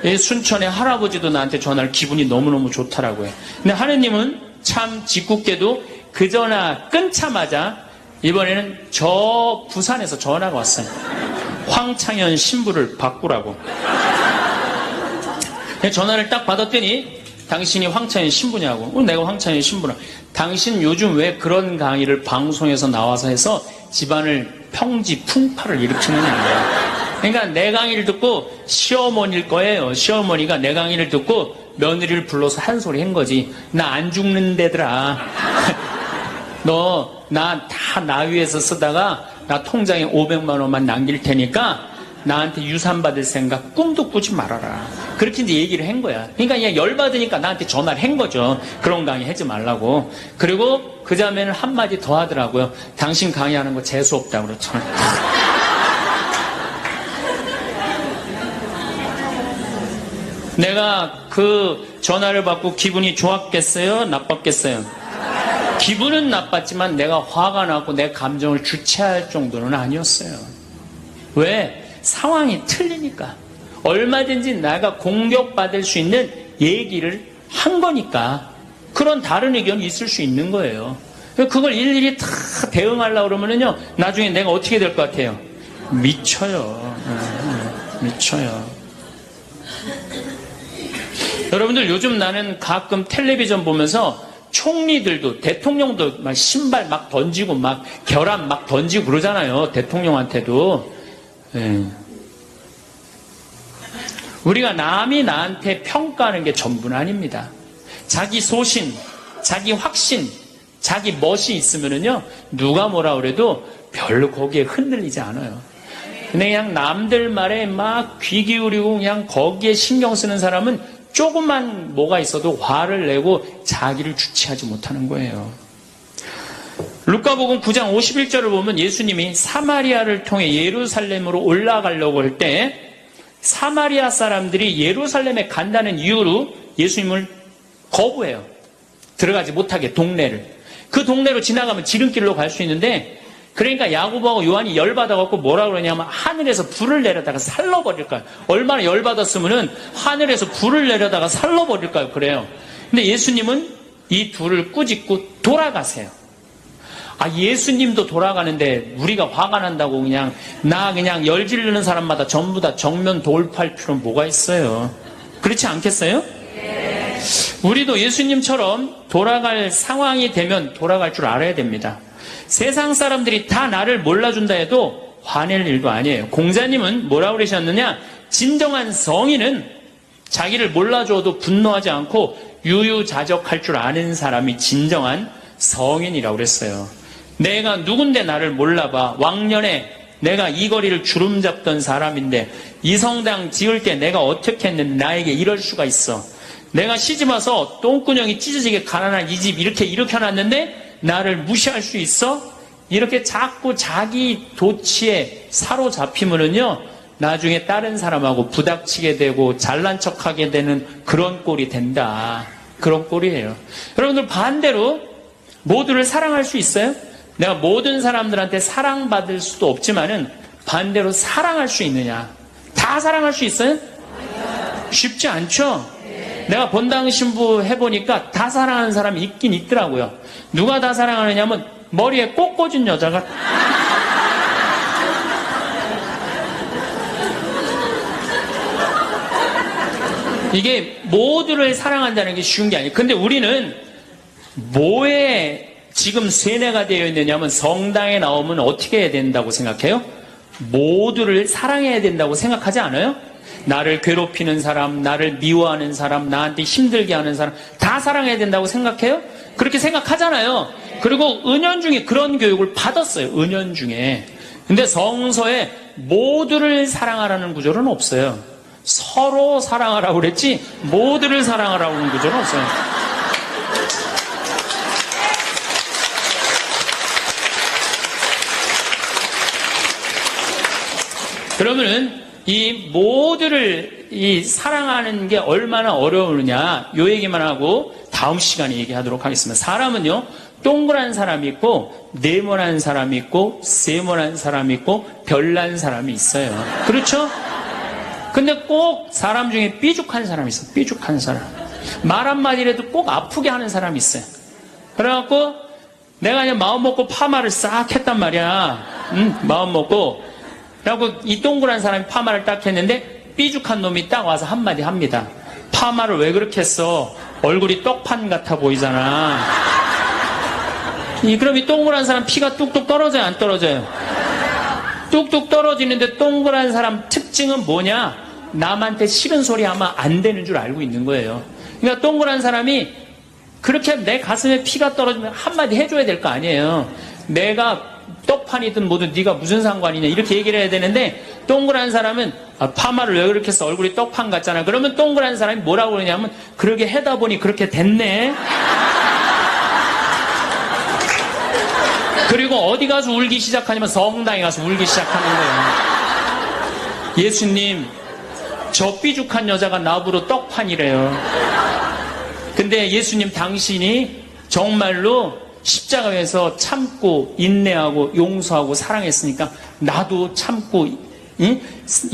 이 순천의 할아버지도 나한테 전화를 기분이 너무너무 좋더라고요. 근데 하느님은 참 짓궂게도 그 전화 끊자마자 이번에는 저 부산에서 전화가 왔어요. 황창현 신부를 바꾸라고. 전화를 딱 받았더니 당신이 황창현 신부냐고. 내가 황창현 신부라. 당신 요즘 왜 그런 강의를 방송에서 나와서 해서 집안을 평지 풍파를 일으키느냐. 그러니까 내 강의를 듣고 시어머니일 거예요. 시어머니가 내 강의를 듣고 며느리를 불러서 한 소리 한 거지. 나 안 죽는데더라. 너 나 위에서 쓰다가 나 통장에 500만 원만 남길 테니까 나한테 유산 받을 생각 꿈도 꾸지 말아라. 그렇게 이제 얘기를 한 거야. 그러니까 그냥 열받으니까 나한테 전화를 한 거죠. 그런 강의 하지 말라고. 그리고 그 자매는 한마디 더 하더라고요. 당신 강의하는 거 재수없다고 그렇죠. 내가 그 전화를 받고 기분이 좋았겠어요? 나빴겠어요? 기분은 나빴지만 내가 화가 나고 내 감정을 주체할 정도는 아니었어요. 왜? 상황이 틀리니까. 얼마든지 내가 공격받을 수 있는 얘기를 한 거니까. 그런 다른 의견이 있을 수 있는 거예요. 그걸 일일이 다 대응하려고 그러면은요, 나중에 내가 어떻게 될 것 같아요? 미쳐요. 미쳐요. 여러분들 요즘 나는 가끔 텔레비전 보면서 총리들도 대통령도 막 신발 막 던지고 막 결함 막 던지고 그러잖아요. 대통령한테도. 우리가 남이 나한테 평가하는 게 전부는 아닙니다. 자기 소신, 자기 확신, 자기 멋이 있으면은요, 누가 뭐라 그래도 별로 거기에 흔들리지 않아요. 근데 그냥 남들 말에 막 귀 기울이고 그냥 거기에 신경 쓰는 사람은 조금만 뭐가 있어도 화를 내고 자기를 주체하지 못하는 거예요. 루카복음 9장 51절을 보면 예수님이 사마리아를 통해 예루살렘으로 올라가려고 할 때 사마리아 사람들이 예루살렘에 간다는 이유로 예수님을 거부해요. 들어가지 못하게 동네를. 그 동네로 지나가면 지름길로 갈 수 있는데 그러니까 야고보하고 요한이 열받아갖고 뭐라 그러냐면 하늘에서 불을 내려다가 살러버릴까요? 얼마나 열받았으면은 하늘에서 불을 내려다가 살러버릴까요? 그래요. 근데 예수님은 이 둘을 꾸짖고 돌아가세요. 아, 예수님도 돌아가는데 우리가 화가 난다고 그냥 열 지르는 사람마다 전부 다 정면 돌파할 필요는 뭐가 있어요? 그렇지 않겠어요? 우리도 예수님처럼 돌아갈 상황이 되면 돌아갈 줄 알아야 됩니다. 세상 사람들이 다 나를 몰라준다 해도 화낼 일도 아니에요. 공자님은 뭐라고 그러셨느냐? 진정한 성인은 자기를 몰라줘도 분노하지 않고 유유자적할 줄 아는 사람이 진정한 성인이라고 그랬어요. 내가 누군데 나를 몰라봐. 왕년에 내가 이 거리를 주름 잡던 사람인데 이 성당 지을 때 내가 어떻게 했는데 나에게 이럴 수가 있어. 내가 시집와서 똥구녕이 찢어지게 가난한 이 집 이렇게 일으켜놨는데 나를 무시할 수 있어? 이렇게 자꾸 자기 도취에 사로잡히면은요, 나중에 다른 사람하고 부닥치게 되고 잘난 척하게 되는 그런 꼴이 된다. 그런 꼴이에요. 여러분들 반대로 모두를 사랑할 수 있어요? 내가 모든 사람들한테 사랑받을 수도 없지만은 반대로 사랑할 수 있느냐? 다 사랑할 수 있어요? 쉽지 않죠? 내가 본당 신부 해보니까 다 사랑하는 사람이 있긴 있더라고요. 누가 다 사랑하느냐면 머리에 꽃 꽂은 여자가 이게 모두를 사랑한다는 게 쉬운 게 아니에요. 근데 우리는 뭐에 지금 세뇌가 되어 있느냐면 성당에 나오면 어떻게 해야 된다고 생각해요? 모두를 사랑해야 된다고 생각하지 않아요? 나를 괴롭히는 사람, 나를 미워하는 사람, 나한테 힘들게 하는 사람 다 사랑해야 된다고 생각해요? 그렇게 생각하잖아요. 그리고 은연중에 그런 교육을 받았어요. 은연중에. 근데 성서에 모두를 사랑하라는 구절은 없어요. 서로 사랑하라고 그랬지 모두를 사랑하라고 하는 구절은 없어요. 그러면은 이 모두를 사랑하는 게 얼마나 어려우느냐 요 얘기만 하고 다음 시간에 얘기하도록 하겠습니다. 사람은요 동그란 사람이 있고 네모난 사람이 있고 세모난 사람이 있고 별난 사람이 있어요. 그렇죠? 근데 꼭 사람 중에 삐죽한 사람이 있어. 삐죽한 사람. 말 한마디라도 꼭 아프게 하는 사람이 있어요. 그래갖고 내가 그냥 마음 먹고 파마를 싹 했단 말이야. 마음 먹고. 그래갖고 이 동그란 사람이 파마를 딱 했는데 삐죽한 놈이 딱 와서 한마디 합니다. 파마를 왜 그렇게 했어? 얼굴이 떡판 같아 보이잖아. 그럼 이 동그란 사람 피가 뚝뚝 떨어져요, 안 떨어져요? 뚝뚝 떨어지는데 동그란 사람 특징은 뭐냐? 남한테 싫은 소리 하면 안 되는 줄 알고 있는 거예요. 그러니까 동그란 사람이 그렇게 내 가슴에 피가 떨어지면 한마디 해줘야 될 거 아니에요. 내가 떡판이든 뭐든 네가 무슨 상관이냐 이렇게 얘기를 해야 되는데 동그란 사람은 파마를 왜 그렇게 했어? 얼굴이 떡판 같잖아. 그러면 동그란 사람이 뭐라고 그러냐면 그러게 해다 보니 그렇게 됐네. 그리고 어디 가서 울기 시작하냐면 성당에 가서 울기 시작하는 거예요. 예수님, 저 삐죽한 여자가 나보러 떡판이래요. 근데 예수님 당신이 정말로 십자가에서 참고 인내하고 용서하고 사랑했으니까 나도 참고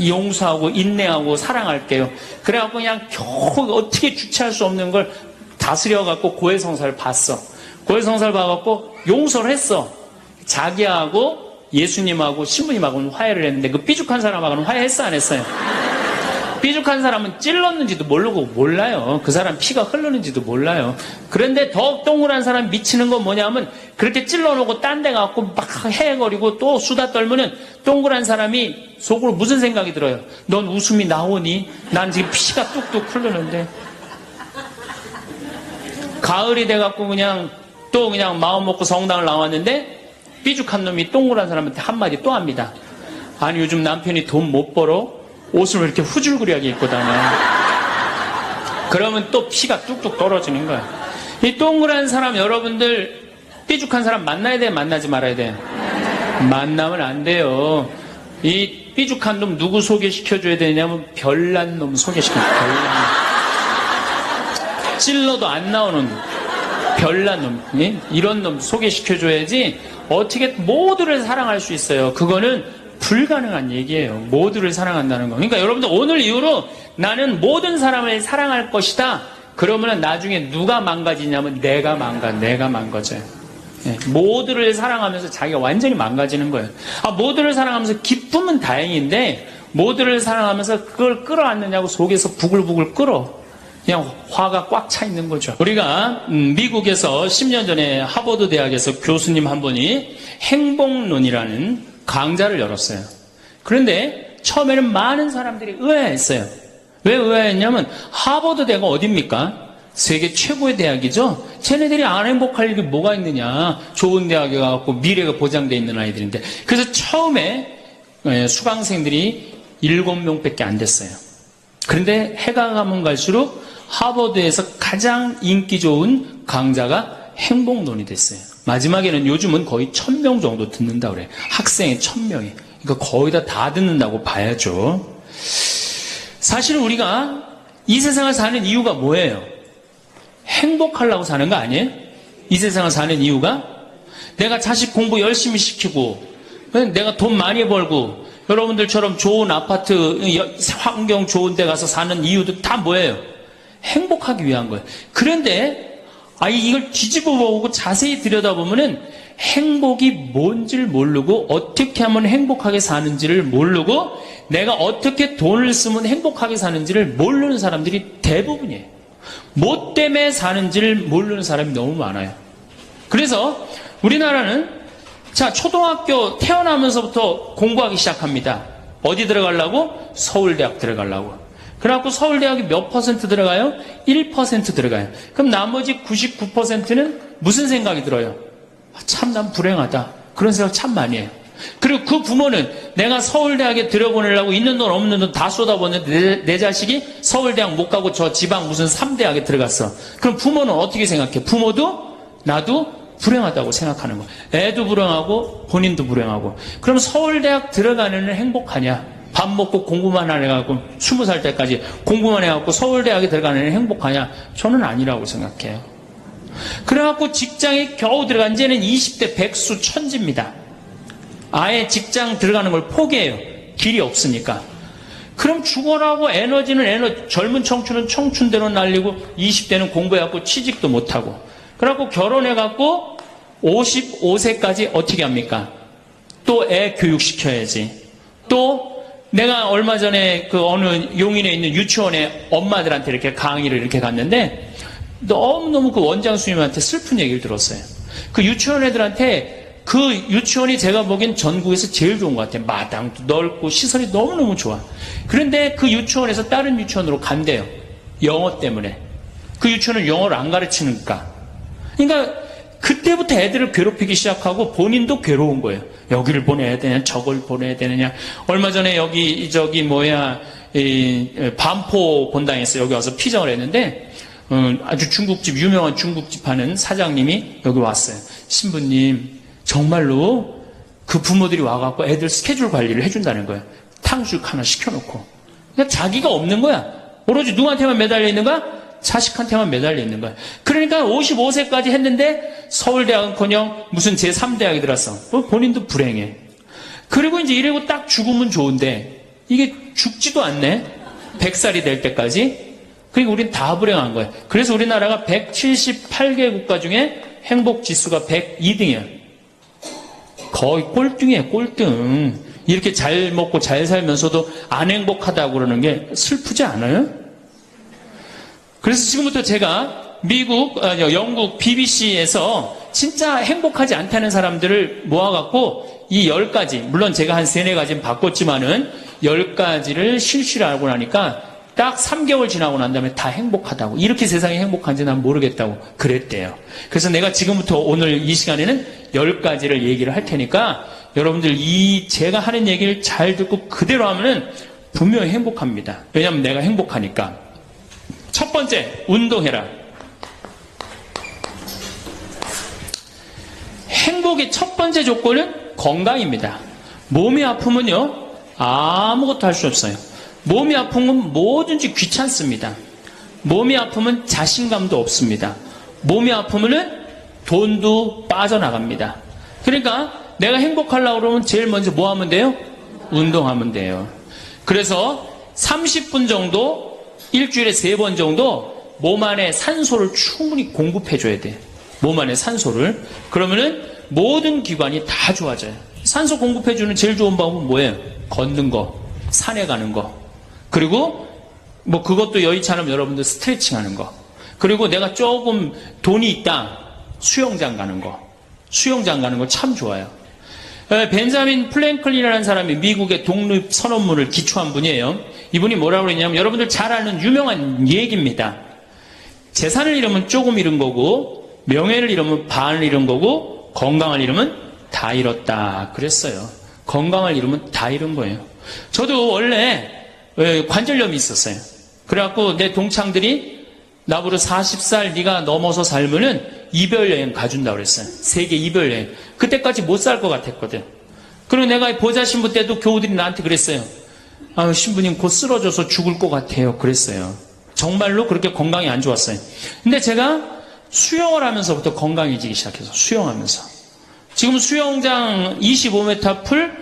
용서하고 인내하고 사랑할게요. 그래갖고 그냥 겨우 어떻게 주체할 수 없는 걸 다스려갖고 고해성사를 봤어. 고해성사를 봐갖고 용서를 했어. 자기하고 예수님하고 신부님하고는 화해를 했는데 그 삐죽한 사람하고는 화해했어 안 했어요? 삐죽한 사람은 찔렀는지도 모르고 몰라요. 그 사람 피가 흐르는지도 몰라요. 그런데 더 동그란 사람 미치는 건 뭐냐면 그렇게 찔러놓고 딴 데 가고 막 헤헤거리고 또 수다 떨면은 동그란 사람이 속으로 무슨 생각이 들어요? 넌 웃음이 나오니? 난 지금 피가 뚝뚝 흐르는데. 가을이 돼갖고 그냥 또 그냥 마음 먹고 성당을 나왔는데 삐죽한 놈이 동그란 사람한테 한마디 또 합니다. 아니 요즘 남편이 돈 못 벌어? 옷을 왜 이렇게 후줄그리하게 입고 다녀? 그러면 또 피가 뚝뚝 떨어지는 거야. 이 동그란 사람 여러분들 삐죽한 사람 만나야 돼? 만나지 말아야 돼? 만나면 안 돼요. 이 삐죽한 놈 누구 소개시켜줘야 되냐면 별난 놈 소개시켜줘야 돼. 별난 놈. 찔러도 안 나오는 놈. 별난 놈. 이런 놈 소개시켜줘야지 어떻게 모두를 사랑할 수 있어요. 그거는 불가능한 얘기예요. 모두를 사랑한다는 거. 그러니까 여러분들 오늘 이후로 나는 모든 사람을 사랑할 것이다. 그러면 나중에 누가 망가지냐면 내가 망가져요. 네. 모두를 사랑하면서 자기가 완전히 망가지는 거예요. 모두를 사랑하면서 기쁨은 다행인데 모두를 사랑하면서 그걸 끌어안느냐고 속에서 부글부글 끓어. 그냥 화가 꽉 차 있는 거죠. 우리가 미국에서 10년 전에 하버드 대학에서 교수님 한 분이 행복론이라는 강좌를 열었어요. 그런데 처음에는 많은 사람들이 의아했어요. 왜 의아했냐면 하버드 대학은 어딥니까? 세계 최고의 대학이죠. 쟤네들이 안 행복할 일이 뭐가 있느냐. 좋은 대학에 가고 미래가 보장되어 있는 아이들인데. 그래서 처음에 수강생들이 7명밖에 안 됐어요. 그런데 해가 가면 갈수록 하버드에서 가장 인기 좋은 강좌가 행복론이 됐어요. 마지막에는 요즘은 거의 1000명 정도 듣는다 그래요. 학생이 1000명이. 그러니까 거의 다 듣는다고 봐야죠. 사실 우리가 이 세상을 사는 이유가 뭐예요? 행복하려고 사는 거 아니에요? 이 세상을 사는 이유가? 내가 자식 공부 열심히 시키고 내가 돈 많이 벌고 여러분들처럼 좋은 아파트 환경 좋은 데 가서 사는 이유도 다 뭐예요? 행복하기 위한 거예요. 그런데 이걸 뒤집어 보고 자세히 들여다보면은 행복이 뭔지를 모르고 어떻게 하면 행복하게 사는지를 모르고 내가 어떻게 돈을 쓰면 행복하게 사는지를 모르는 사람들이 대부분이에요. 뭐 때문에 사는지를 모르는 사람이 너무 많아요. 그래서 우리나라는 초등학교 태어나면서부터 공부하기 시작합니다. 어디 들어가려고? 서울대학 들어가려고. 그래갖고 서울대학이 몇 퍼센트 들어가요? 1% 들어가요. 그럼 나머지 99%는 무슨 생각이 들어요? 참 난 불행하다. 그런 생각 참 많이 해요. 그리고 그 부모는 내가 서울대학에 들어보내려고 있는 돈 없는 돈 다 쏟아붓는데 내 자식이 서울대학 못 가고 저 지방 무슨 3대학에 들어갔어. 그럼 부모는 어떻게 생각해? 부모도 나도 불행하다고 생각하는 거예요. 애도 불행하고 본인도 불행하고. 그럼 서울대학 들어가는 애는 행복하냐? 밥 먹고 공부만 해갖고 20살 때까지 공부만 해갖고 서울대학에 들어가는 애는 행복하냐? 저는 아니라고 생각해요. 그래갖고 직장에 겨우 들어간 지는 20대 백수 천지입니다. 아예 직장 들어가는 걸 포기해요. 길이 없으니까. 그럼 죽어라고 에너지는 젊은 청춘은 청춘대로 날리고 20대는 공부해갖고 취직도 못하고 그래갖고 결혼해갖고 55세까지 어떻게 합니까? 또 애 교육시켜야지. 또 내가 얼마 전에 그 어느 용인에 있는 유치원에 엄마들한테 이렇게 강의를 이렇게 갔는데 너무너무 그 원장 선생님한테 슬픈 얘기를 들었어요. 그 유치원 애들한테 그 유치원이 제가 보기엔 전국에서 제일 좋은 것 같아요. 마당도 넓고 시설이 너무너무 좋아. 그런데 그 유치원에서 다른 유치원으로 간대요. 영어 때문에. 그 유치원은 영어를 안 가르치니까. 그러니까 그때부터 애들을 괴롭히기 시작하고 본인도 괴로운 거예요. 여기를 보내야 되냐, 저걸 보내야 되느냐. 얼마 전에 반포 본당에서 여기 와서 피정을 했는데, 아주 유명한 중국집 하는 사장님이 여기 왔어요. 신부님, 정말로 그 부모들이 와갖고 애들 스케줄 관리를 해준다는 거예요. 탕수육 하나 시켜놓고. 그러니까 자기가 없는 거야. 오로지 누구한테만 매달려 있는 거야? 자식한테만 매달려 있는 거야. 그러니까 55세까지 했는데 서울대학은커녕 무슨 제3대학에 들었어. 본인도 불행해. 그리고 이제 이러고 딱 죽으면 좋은데 이게 죽지도 않네. 100살이 될 때까지. 그리고 우린 다 불행한 거예요. 그래서 우리나라가 178개 국가 중에 행복지수가 102등이야. 거의 꼴등이에요. 꼴등. 이렇게 잘 먹고 잘 살면서도 안 행복하다고 그러는 게 슬프지 않아요? 그래서 지금부터 제가 영국 BBC에서 진짜 행복하지 않다는 사람들을 모아갖고 이 10가지, 물론 제가 한 3, 4가지는 바꿨지만은 10가지를 실시를 하고 나니까 딱 3개월 지나고 난 다음에 다 행복하다고. 이렇게 세상이 행복한지 난 모르겠다고 그랬대요. 그래서 내가 지금부터 오늘 이 시간에는 10가지를 얘기를 할 테니까 여러분들 제가 하는 얘기를 잘 듣고 그대로 하면은 분명히 행복합니다. 왜냐하면 내가 행복하니까. 첫 번째, 운동해라. 행복의 첫 번째 조건은 건강입니다. 몸이 아프면요, 아무것도 할 수 없어요. 몸이 아픈 건 뭐든지 귀찮습니다. 몸이 아프면 자신감도 없습니다. 몸이 아프면은 돈도 빠져나갑니다. 그러니까 내가 행복하려고 그러면 제일 먼저 뭐 하면 돼요? 운동하면 돼요. 그래서 30분 정도 일주일에 3번 정도 몸 안에 산소를 충분히 공급해줘야 돼. 몸 안에 산소를. 그러면은 모든 기관이 다 좋아져요. 산소 공급해주는 제일 좋은 방법은 뭐예요? 걷는 거, 산에 가는 거. 그리고 그것도 여의치 않으면 여러분들 스트레칭 하는 거. 그리고 내가 조금 돈이 있다. 수영장 가는 거. 수영장 가는 거 참 좋아요. 벤자민 플랭클린이라는 사람이 미국의 독립선언문을 기초한 분이에요. 이분이 뭐라고 그랬냐면 여러분들 잘 아는 유명한 얘기입니다. 재산을 잃으면 조금 잃은 거고 명예를 잃으면 반을 잃은 거고 건강을 잃으면 다 잃었다 그랬어요. 건강을 잃으면 다 잃은 거예요. 저도 원래 관절염이 있었어요. 그래갖고 내 동창들이 나보고 40살 네가 넘어서 살면은 이별여행 가준다고 그랬어요. 세계 이별여행. 그때까지 못 살 것 같았거든. 그리고 내가 보자 신부 때도 교우들이 나한테 그랬어요. 신부님 곧 쓰러져서 죽을 것 같아요. 그랬어요. 정말로 그렇게 건강이 안 좋았어요. 근데 제가 수영을 하면서부터 건강해지기 시작해서 수영하면서. 지금 수영장 25m 풀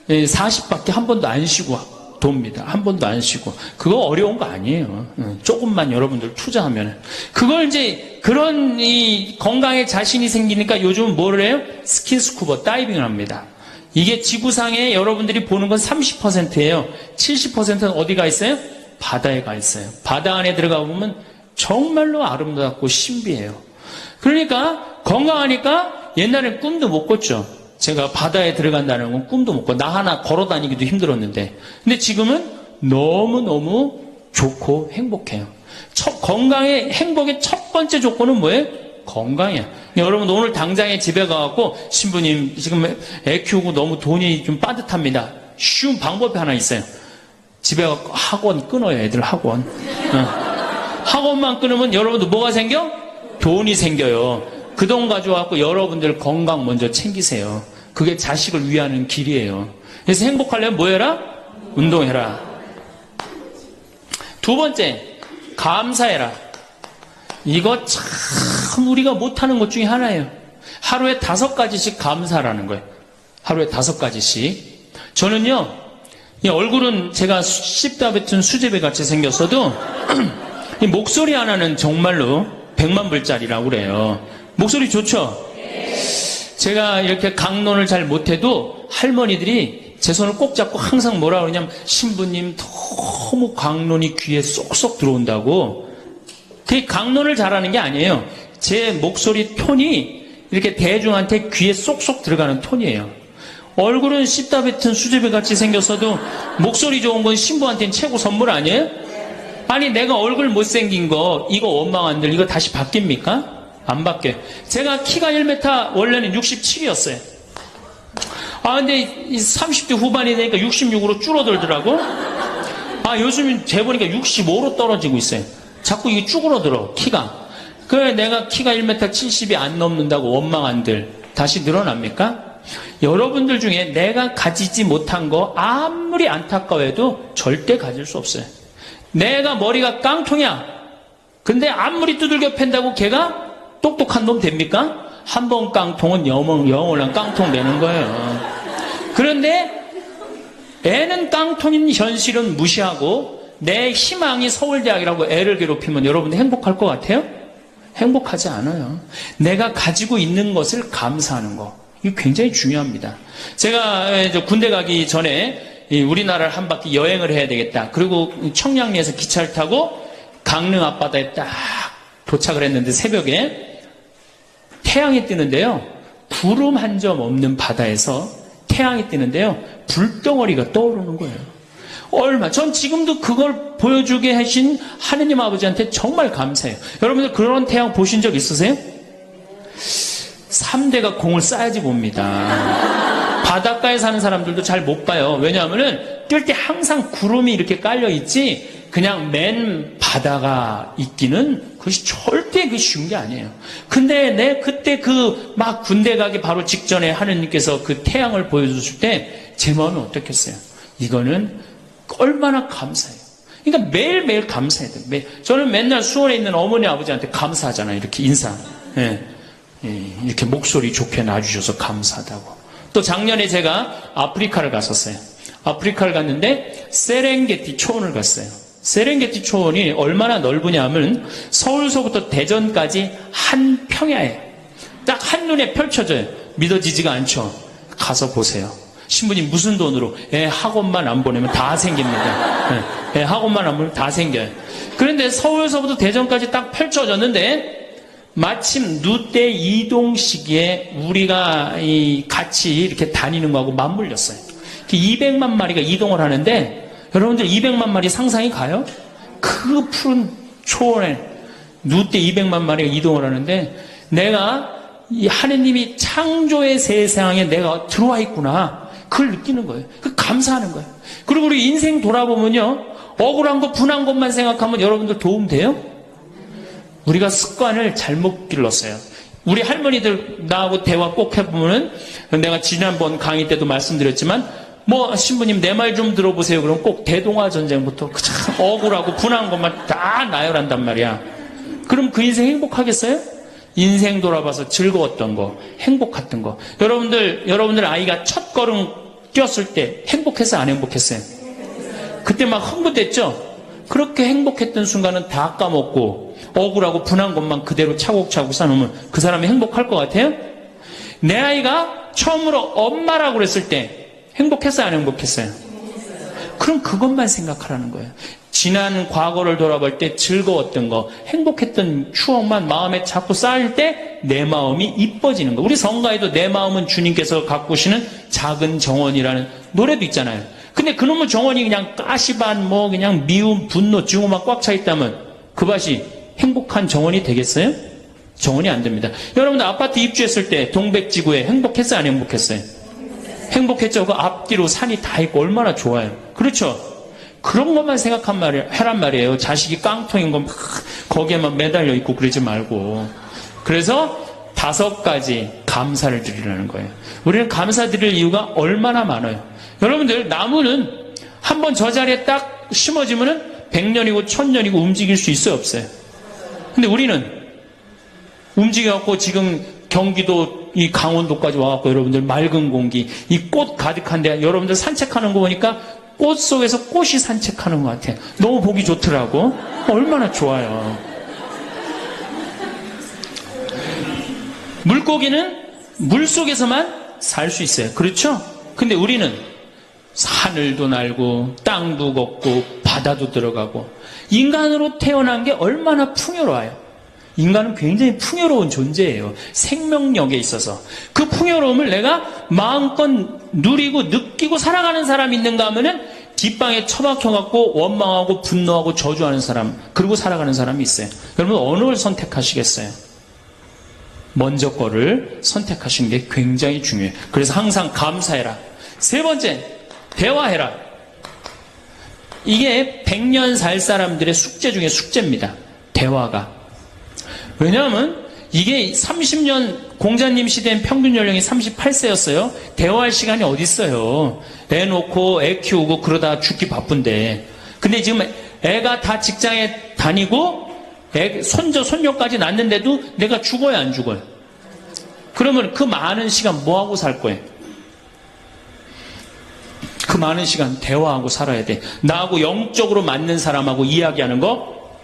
40밖에 한 번도 안 쉬고 돕니다. 한 번도 안 쉬고. 그거 어려운 거 아니에요. 조금만 여러분들 투자하면. 그걸 이제 그런 이 건강에 자신이 생기니까 요즘은 뭐를 해요? 스킨스쿠버 다이빙을 합니다. 이게 지구상에 여러분들이 보는 건 30%예요. 70%는 어디 가 있어요? 바다에 가 있어요. 바다 안에 들어가 보면 정말로 아름답고 신비해요. 그러니까 건강하니까 옛날엔 꿈도 못 꿨죠. 제가 바다에 들어간다는 건 꿈도 못 꿔. 나 하나 걸어 다니기도 힘들었는데. 근데 지금은 너무너무 좋고 행복해요. 건강의 행복의 첫 번째 조건은 뭐예요? 건강이야. 여러분 오늘 당장에 집에 가갖고 신부님 지금 애 키우고 너무 돈이 좀 빠듯합니다. 쉬운 방법이 하나 있어요. 집에 가서 학원 끊어요. 애들 학원. 학원만 끊으면 여러분들 뭐가 생겨? 돈이 생겨요. 그 돈 가져와서 여러분들 건강 먼저 챙기세요. 그게 자식을 위하는 길이에요. 그래서 행복하려면 뭐 해라? 운동해라. 두 번째, 감사해라. 이거 참 우리가 못하는 것 중에 하나예요. 하루에 5가지씩 감사라는 거예요. 하루에 5가지씩. 저는요, 이 얼굴은 제가 씹다 뱉은 수제비 같이 생겼어도 이 목소리 하나는 정말로 100만 불짜리라고 그래요. 목소리 좋죠? 제가 이렇게 강론을 잘 못해도 할머니들이 제 손을 꼭 잡고 항상 뭐라 그러냐면 신부님 너무 강론이 귀에 쏙쏙 들어온다고. 그 강론을 잘하는 게 아니에요. 제 목소리 톤이 이렇게 대중한테 귀에 쏙쏙 들어가는 톤이에요. 얼굴은 씹다 뱉은 수제비 같이 생겼어도 목소리 좋은 건 신부한테는 최고 선물 아니에요? 아니 내가 얼굴 못생긴 거 이거 원망한들 이거 다시 바뀝니까? 안 바뀌어요. 제가 키가 1m 원래는 67이었어요. 근데 30대 후반이 되니까 66으로 줄어들더라고. 요즘은 재보니까 65로 떨어지고 있어요. 자꾸 이게 쭈그러들어 키가. 그래 내가 키가 1m 70이 안 넘는다고 원망한들 다시 늘어납니까? 여러분들 중에 내가 가지지 못한 거 아무리 안타까워해도 절대 가질 수 없어요. 내가 머리가 깡통이야. 근데 아무리 두들겨 팬다고 걔가 똑똑한 놈 됩니까? 한 번 깡통은 영원한 깡통 되는 거예요. 그런데 애는 깡통인 현실은 무시하고 내 희망이 서울대학이라고 애를 괴롭히면 여러분 행복할 것 같아요? 행복하지 않아요. 내가 가지고 있는 것을 감사하는 거. 이게 굉장히 중요합니다. 제가 군대 가기 전에 우리나라를 한 바퀴 여행을 해야 되겠다. 그리고 청량리에서 기차를 타고 강릉 앞바다에 딱 도착을 했는데 새벽에 태양이 뜨는데요. 구름 한 점 없는 바다에서 태양이 뜨는데요. 불덩어리가 떠오르는 거예요. 전 지금도 그걸 보여주게 하신 하느님 아버지한테 정말 감사해요. 여러분들 그런 태양 보신 적 있으세요? 3대가 공을 쌓아야지 봅니다. 바닷가에 사는 사람들도 잘 못 봐요. 왜냐하면은 뜰 때 항상 구름이 이렇게 깔려 있지 그냥 맨 바다가 있기는 그것이 절대 쉬운 게 아니에요. 근데 그때 막 군대 가기 바로 직전에 하느님께서 그 태양을 보여주실 때 제 마음이 어떻겠어요? 이거는 얼마나 감사해요. 그러니까 매일매일 감사해야 돼요. 저는 맨날 수원에 있는 어머니 아버지한테 감사하잖아요. 이렇게 인사. 이렇게 목소리 좋게 놔주셔서 감사하다고. 또 작년에 제가 아프리카를 갔었어요. 아프리카를 갔는데 세렝게티 초원을 갔어요. 세렝게티 초원이 얼마나 넓으냐 하면 서울서부터 대전까지 한 평야에 딱 한눈에 펼쳐져요. 믿어지지가 않죠. 가서 보세요. 신부님 무슨 돈으로? 학원만 안 보내면 다 생깁니다. 학원만 안 보내면 다 생겨요. 그런데 서울서부터 대전까지 딱 펼쳐졌는데 마침 누때 이동 시기에 우리가 같이 이렇게 다니는 거하고 맞물렸어요. 200만 마리가 이동을 하는데 여러분들 200만 마리 상상이 가요? 그 푸른 초원에 누때 200만 마리가 이동을 하는데 내가 이 하느님이 창조의 세상에 내가 들어와 있구나. 그걸 느끼는 거예요. 그 감사하는 거예요. 그리고 우리 인생 돌아보면요. 억울한 거 분한 것만 생각하면 여러분들 도움 돼요? 우리가 습관을 잘못 길렀어요. 우리 할머니들 나하고 대화 꼭 해보면은 내가 지난번 강의 때도 말씀드렸지만 신부님 내 말 좀 들어보세요. 그럼 꼭 대동아 전쟁부터 참 억울하고 분한 것만 다 나열한단 말이야. 그럼 그 인생 행복하겠어요? 인생 돌아봐서 즐거웠던 거, 행복했던 거. 여러분들 아이가 첫 걸음 뛰었을 때 행복했어요? 안 행복했어요? 그때 막 흥분됐죠? 그렇게 행복했던 순간은 다 까먹고 억울하고 분한 것만 그대로 차곡차곡 쌓아놓으면 그 사람이 행복할 것 같아요? 내 아이가 처음으로 엄마라고 그랬을 때 행복했어요? 안 행복했어요? 그럼 그것만 생각하라는 거예요. 지난 과거를 돌아볼 때 즐거웠던 거, 행복했던 추억만 마음에 자꾸 쌓일 때 내 마음이 이뻐지는 거. 우리 성가에도 내 마음은 주님께서 가꾸시는 작은 정원이라는 노래도 있잖아요. 근데 그놈의 정원이 그냥 가시반 그냥 미움, 분노, 증오만 꽉 차 있다면 그 밭이 행복한 정원이 되겠어요? 정원이 안 됩니다. 여러분들 아파트 입주했을 때 동백지구에 행복했어요? 안 행복했어요? 행복했죠. 그 앞뒤로 산이 다 있고 얼마나 좋아요. 그렇죠? 그런 것만 하란 말이에요. 자식이 깡통인 거 막 거기에만 매달려 있고 그러지 말고. 그래서 5가지 감사를 드리라는 거예요. 우리는 감사드릴 이유가 얼마나 많아요. 여러분들 나무는 한번 저 자리에 딱 심어지면은 100년이고 1000년이고 움직일 수 있어요? 없어요? 근데 우리는 움직여갖고 지금 경기도 이 강원도까지 와갖고 여러분들 맑은 공기, 이 꽃 가득한데 여러분들 산책하는 거 보니까 꽃 속에서 꽃이 산책하는 것 같아. 너무 보기 좋더라고. 얼마나 좋아요. 물고기는 물 속에서만 살 수 있어요. 그렇죠? 근데 우리는 하늘도 날고 땅도 걷고 바다도 들어가고 인간으로 태어난 게 얼마나 풍요로워요. 인간은 굉장히 풍요로운 존재예요. 생명력에 있어서. 그 풍요로움을 내가 마음껏 누리고 느끼고 살아가는 사람이 있는가 하면은 뒷방에 처박혀갖고 원망하고 분노하고 저주하는 사람, 그리고 살아가는 사람이 있어요. 여러분 어느 걸 선택하시겠어요? 먼저 거를 선택하시는 게 굉장히 중요해요. 그래서 항상 감사해라. 세 번째, 대화해라. 이게 100년 살 사람들의 숙제 중에 숙제입니다. 대화가. 왜냐하면 이게 30년 공자님 시대엔 평균 연령이 38세였어요. 대화할 시간이 어디 있어요. 애 놓고 애 키우고 그러다 죽기 바쁜데. 근데 지금 애가 다 직장에 다니고 손자 손녀까지 낳는데도 내가 죽어야 안 죽어요? 그러면 그 많은 시간 뭐하고 살 거예요? 그 많은 시간 대화하고 살아야 돼. 나하고 영적으로 맞는 사람하고 이야기하는 거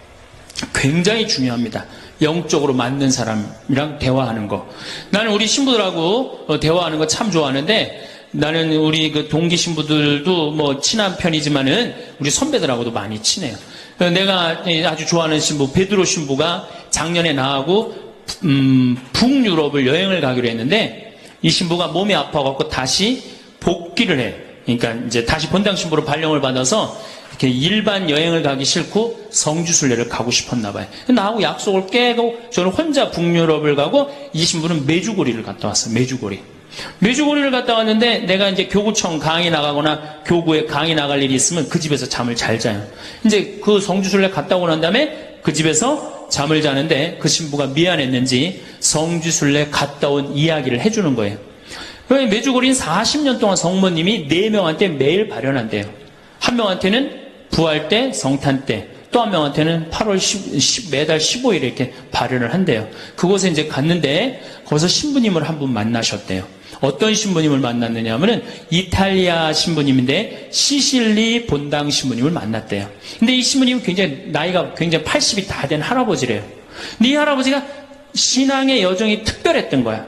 굉장히 중요합니다. 영적으로 맞는 사람이랑 대화하는 거. 나는 우리 신부들하고 대화하는 거 참 좋아하는데, 나는 우리 그 동기 신부들도 뭐 친한 편이지만은 우리 선배들하고도 많이 친해요. 내가 아주 좋아하는 신부 베드로 신부가 작년에 나하고 북유럽을 여행을 가기로 했는데, 이 신부가 몸이 아파갖고 다시 복귀를 해. 그러니까 이제 다시 본당 신부로 발령을 받아서 이렇게 일반 여행을 가기 싫고 성지순례를 가고 싶었나 봐요. 나하고 약속을 깨고 저는 혼자 북유럽을 가고, 이 신부는 메주고리를 갔다 왔어요. 메주고리를 갔다 왔는데, 내가 이제 교구청 강의 나가거나 교구에 강의 나갈 일이 있으면 그 집에서 잠을 잘 자요. 이제 그 성지순례 갔다 오고 난 다음에 그 집에서 잠을 자는데, 그 신부가 미안했는지 성지순례 갔다 온 이야기를 해주는 거예요. 메주고리는 40년 동안 성모님이 4명한테 매일 발현한대요. 한 명한테는 부활 때, 성탄 때, 또 한 명한테는 8월 매달 15일에 이렇게 발현을 한대요. 그곳에 이제 갔는데, 거기서 신부님을 한 분 만나셨대요. 어떤 신부님을 만났느냐 하면은 이탈리아 신부님인데, 시실리 본당 신부님을 만났대요. 근데 이 신부님은 나이가 굉장히 80이 다 된 할아버지래요. 근데 이 할아버지가 신앙의 여정이 특별했던 거야.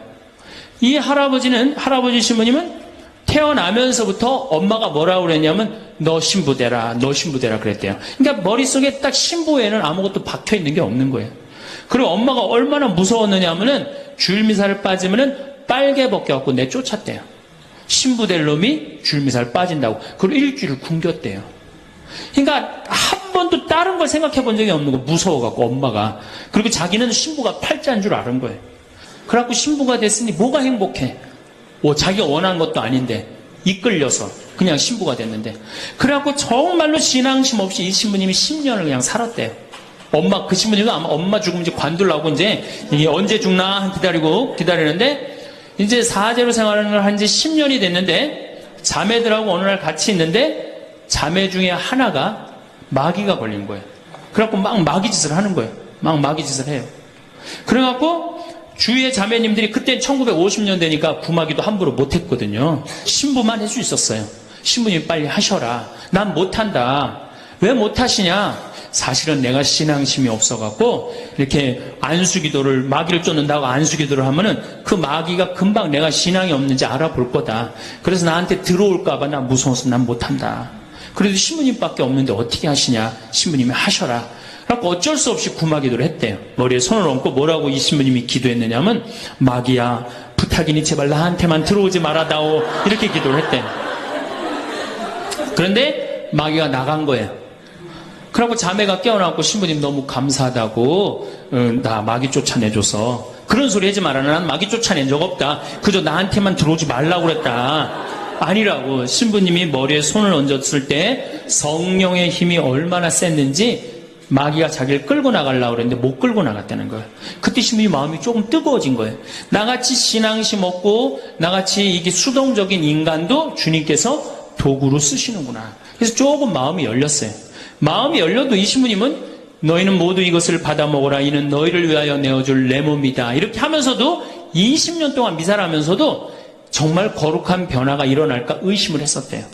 이 할아버지 신부님은 태어나면서부터 엄마가 뭐라고 그랬냐면, 너 신부 되라 그랬대요. 그러니까 머릿속에 딱 신부 외에는 아무것도 박혀 있는 게 없는 거예요. 그리고 엄마가 얼마나 무서웠느냐 하면은, 줄미사를 빠지면은 빨개 벗겨갖고 내쫓았대요. 신부 될 놈이 줄미사를 빠진다고. 그리고 일주일을 굶겼대요. 그러니까 한 번도 다른 걸 생각해 본 적이 없는 거, 무서워갖고 엄마가. 그리고 자기는 신부가 팔자인 줄 아는 거예요. 그래갖고 신부가 됐으니 뭐가 행복해? 자기가 원하는 것도 아닌데 이끌려서 그냥 신부가 됐는데, 그래갖고 정말로 신앙심 없이 이 신부님이 10년을 그냥 살았대요. 그 신부님도 아마 엄마 죽으면 이제 관두려고 이제 이게 언제 죽나 기다리는데, 이제 사제로 생활을 한 지 10년이 됐는데, 자매들하고 어느 날 같이 있는데 자매 중에 하나가 마귀가 걸린 거예요. 그래갖고 막 마귀짓을 하는 거예요. 막 마귀짓을 해요. 그래갖고 주위의 자매님들이, 그때 1950년대니까 구마기도 함부로 못했거든요. 신부만 할 수 있었어요. 신부님 빨리 하셔라. 난 못한다. 왜 못하시냐? 사실은 내가 신앙심이 없어갖고 이렇게 안수기도를, 마귀를 쫓는다고 안수기도를 하면은 그 마귀가 금방 내가 신앙이 없는지 알아볼 거다. 그래서 나한테 들어올까봐 나 무서워서 난 못한다. 그래도 신부님밖에 없는데 어떻게 하시냐? 신부님이 하셔라. 그래서 어쩔 수 없이 구마기도를 했대요. 머리에 손을 얹고 뭐라고 이 신부님이 기도했느냐면, 마귀야 부탁이니 제발 나한테만 들어오지 말아다오, 이렇게 기도를 했대요. 그런데 마귀가 나간 거예요. 그러고 자매가 깨어나고, 신부님 너무 감사하다고, 나 마귀 쫓아내줘서. 그런 소리 하지 마라. 난 마귀 쫓아낸 적 없다. 그저 나한테만 들어오지 말라고 그랬다. 아니라고. 신부님이 머리에 손을 얹었을 때 성령의 힘이 얼마나 셌는지 마귀가 자기를 끌고 나가려고 그랬는데 못 끌고 나갔다는 거예요. 그때 신부님 마음이 조금 뜨거워진 거예요. 나같이 신앙심 없고 나같이 이게 수동적인 인간도 주님께서 도구로 쓰시는구나. 그래서 조금 마음이 열렸어요. 마음이 열려도 이 신부님은, 너희는 모두 이것을 받아 먹어라. 이는 너희를 위하여 내어줄 내 몸이다. 이렇게 하면서도 20년 동안 미사를 하면서도 정말 거룩한 변화가 일어날까 의심을 했었대요.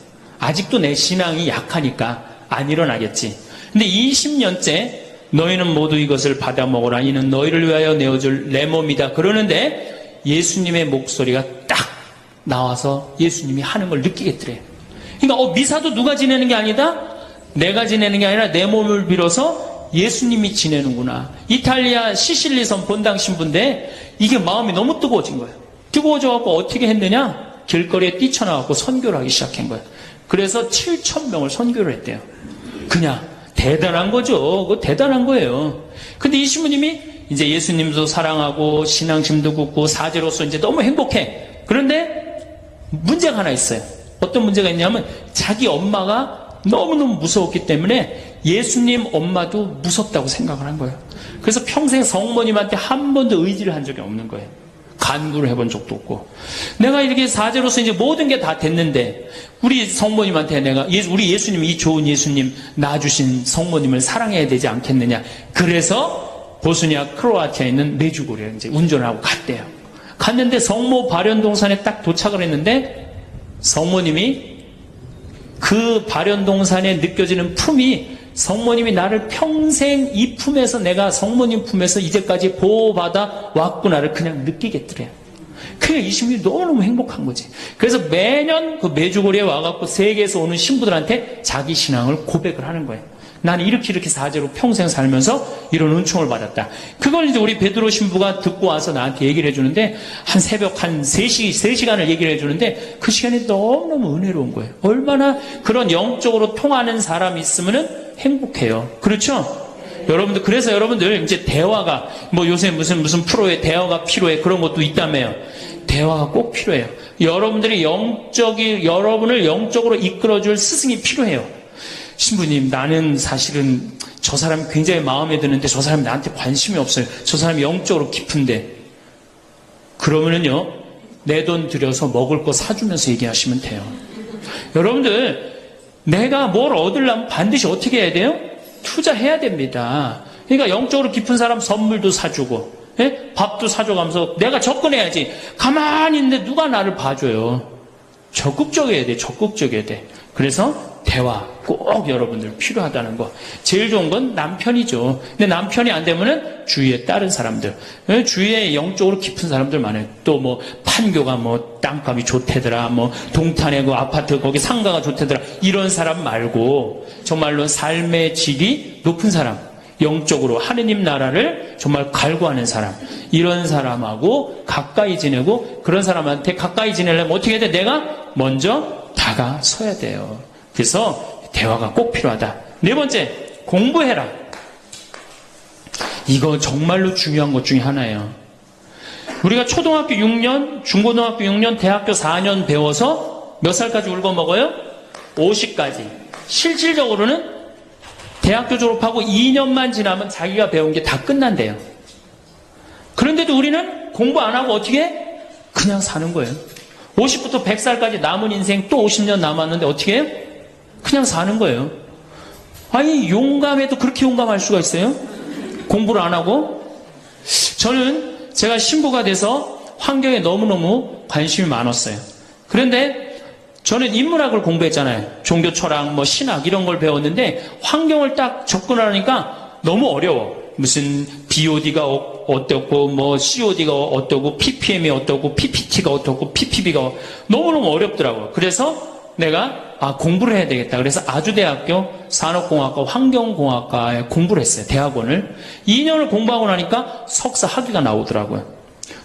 아직도 내 신앙이 약하니까 안 일어나겠지. 근데 20년째 너희는 모두 이것을 받아 먹으라. 이는 너희를 위하여 내어줄 내 몸이다. 그러는데 예수님의 목소리가 딱 나와서 예수님이 하는 걸 느끼겠더래요. 그러니까 미사도 누가 지내는 게 아니다? 내가 지내는 게 아니라 내 몸을 빌어서 예수님이 지내는구나. 이탈리아 시실리섬 본당 신부인데 이게 마음이 너무 뜨거워진 거예요. 뜨거워져갖고 어떻게 했느냐? 길거리에 뛰쳐나와서 선교를 하기 시작한 거예요. 그래서 7,000명을 선교를 했대요. 그냥 대단한 거죠. 그거 대단한 거예요. 근데 이 신부님이 이제 예수님도 사랑하고 신앙심도 굳고 사제로서 이제 너무 행복해. 그런데 문제가 하나 있어요. 어떤 문제가 있냐면 자기 엄마가 너무너무 무서웠기 때문에 예수님 엄마도 무섭다고 생각을 한 거예요. 그래서 평생 성모님한테 한 번도 의지를 한 적이 없는 거예요. 간구를 해본 적도 없고. 내가 이렇게 사제로서 이제 모든 게 다 됐는데 우리 성모님한테 내가 우리 예수님, 이 좋은 예수님 낳아주신 성모님을 사랑해야 되지 않겠느냐. 그래서 보스니아 크로아티아에 있는 메주고리에 이제 운전을 하고 갔대요. 갔는데 성모 발현동산에 딱 도착을 했는데 성모님이 그 발현동산에 느껴지는 품이 성모님이 나를 평생 이 품에서 내가 성모님 품에서 이제까지 보호받아 왔구나를 그냥 느끼겠더래요. 그게 이 신부님이 너무너무 행복한 거지. 그래서 매년 그 메주고리에 와갖고 세계에서 오는 신부들한테 자기 신앙을 고백을 하는 거예요. 나는 이렇게 사제로 평생 살면서 이런 은총을 받았다. 그걸 이제 우리 베드로 신부가 듣고 와서 나한테 얘기를 해주는데 한 새벽 한 3시간을 얘기를 해주는데 그 시간이 너무너무 은혜로운 거예요. 얼마나 그런 영적으로 통하는 사람이 있으면은 행복해요. 그렇죠? 여러분들, 그래서 여러분들 이제 대화가 뭐 요새 무슨 프로에 대화가 필요해 그런 것도 있다며요. 대화가 꼭 필요해요. 여러분들이 여러분을 영적으로 이끌어줄 스승이 필요해요. 신부님, 나는 사실은 저 사람이 굉장히 마음에 드는데 저 사람이 나한테 관심이 없어요. 저 사람이 영적으로 깊은데. 그러면은요, 내 돈 들여서 먹을 거 사주면서 얘기하시면 돼요. 여러분들, 내가 뭘 얻으려면 반드시 어떻게 해야 돼요? 투자해야 됩니다. 그러니까 영적으로 깊은 사람 선물도 사주고, 예? 밥도 사줘가면서 내가 접근해야지. 가만히 있는데 누가 나를 봐줘요. 적극적이어야 돼. 적극적이어야 돼. 그래서 대화 꼭 여러분들 필요하다는 거. 제일 좋은 건 남편이죠. 근데 남편이 안 되면은 주위에 다른 사람들, 주위에 영적으로 깊은 사람들 많아요. 또 뭐 판교가 뭐 땅값이 좋대더라, 뭐 동탄에 그 아파트 거기 상가가 좋대더라, 이런 사람 말고 정말로 삶의 질이 높은 사람, 영적으로 하느님 나라를 정말 갈구하는 사람, 이런 사람하고 가까이 지내고, 그런 사람한테 가까이 지내려면 어떻게 해야 돼? 내가 먼저 다가서야 돼요. 그래서 대화가 꼭 필요하다. 네 번째, 공부해라. 이거 정말로 중요한 것 중에 하나예요. 우리가 초등학교 6년, 중고등학교 6년, 대학교 4년 배워서 몇 살까지 울고먹어요? 50까지. 실질적으로는 대학교 졸업하고 2년만 지나면 자기가 배운 게 다 끝난대요. 그런데도 우리는 공부 안 하고 어떻게 해? 그냥 사는 거예요. 50부터 100살까지 남은 인생 또 50년 남았는데 어떻게 해요? 그냥 사는 거예요. 아니, 용감해도 그렇게 용감할 수가 있어요? 공부를 안 하고? 저는 제가 신부가 돼서 환경에 너무너무 관심이 많았어요. 그런데 저는 인문학을 공부했잖아요. 종교 철학, 뭐 신학 이런 걸 배웠는데 환경을 딱 접근하니까 너무 어려워. 무슨 BOD가 어떻고, 뭐 COD가 어떻고, PPM이 어떻고, PPT가 어떻고, PPB가 너무너무 어렵더라고요. 그래서 내가 공부를 해야 되겠다. 그래서 아주대학교 산업공학과 환경공학과에 공부를 했어요. 대학원을. 2년을 공부하고 나니까 석사 학위가 나오더라고요.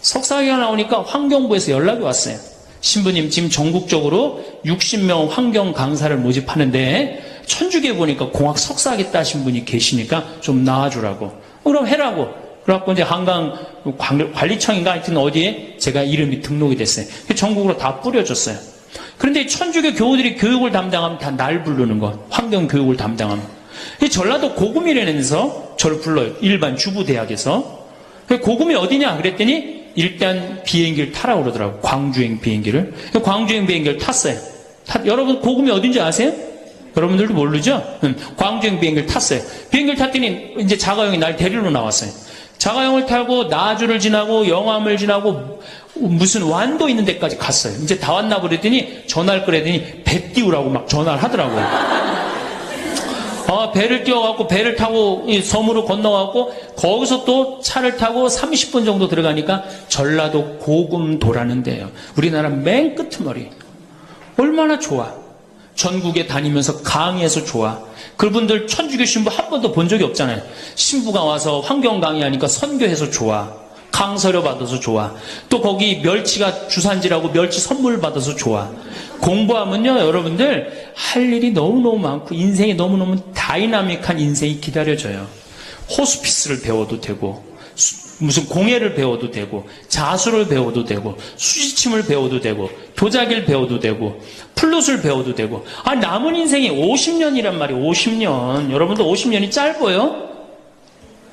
석사 학위가 나오니까 환경부에서 연락이 왔어요. 신부님, 지금 전국적으로 60명 환경 강사를 모집하는데 천주교에 보니까 공학 석사 하겠다 하신 분이 계시니까 좀 나와주라고. 그럼 해라고. 그래갖고 이제 한강관리청인가 하여튼 어디에 제가 이름이 등록이 됐어요. 전국으로 다 뿌려줬어요. 그런데 천주교 교우들이 교육을 담당하면 다 날 부르는 거. 환경교육을 담당하면. 전라도 고구미라면서 저를 불러요. 일반 주부대학에서. 고구미 어디냐? 그랬더니 일단 비행기를 타라고 그러더라고요. 광주행 비행기를. 광주행 비행기를 탔어요. 여러분 고구미 어딘지 아세요? 여러분들도 모르죠? 광주행 비행기를 탔어요. 비행기를 탔더니 이제 자가용이 날 데리러 나왔어요. 자가용을 타고 나주를 지나고 영암을 지나고 무슨 완도 있는 데까지 갔어요. 이제 다 왔나 그랬더니 전화를 그랬더니 배 띄우라고 막 전화를 하더라고요. 배를 띄워갖고 배를 타고 이 섬으로 건너갖고 거기서 또 차를 타고 30분 정도 들어가니까 전라도 고금도라는 데예요. 우리나라 맨 끄트머리. 얼마나 좋아. 전국에 다니면서 강의해서 좋아. 그분들 천주교 신부 한 번도 본 적이 없잖아요. 신부가 와서 환경 강의하니까 선교해서 좋아. 강서료 받아서 좋아. 또 거기 멸치가 주산지라고 멸치 선물 받아서 좋아. 공부하면요, 여러분들 할 일이 너무너무 많고 인생이 너무너무 다이나믹한 인생이 기다려져요. 호스피스를 배워도 되고 무슨 공예를 배워도 되고 자수를 배워도 되고 수지침을 배워도 되고 도자기를 배워도 되고 플룻을 배워도 되고 남은 인생이 50년이란 말이에요. 50년. 여러분들 50년이 짧아요?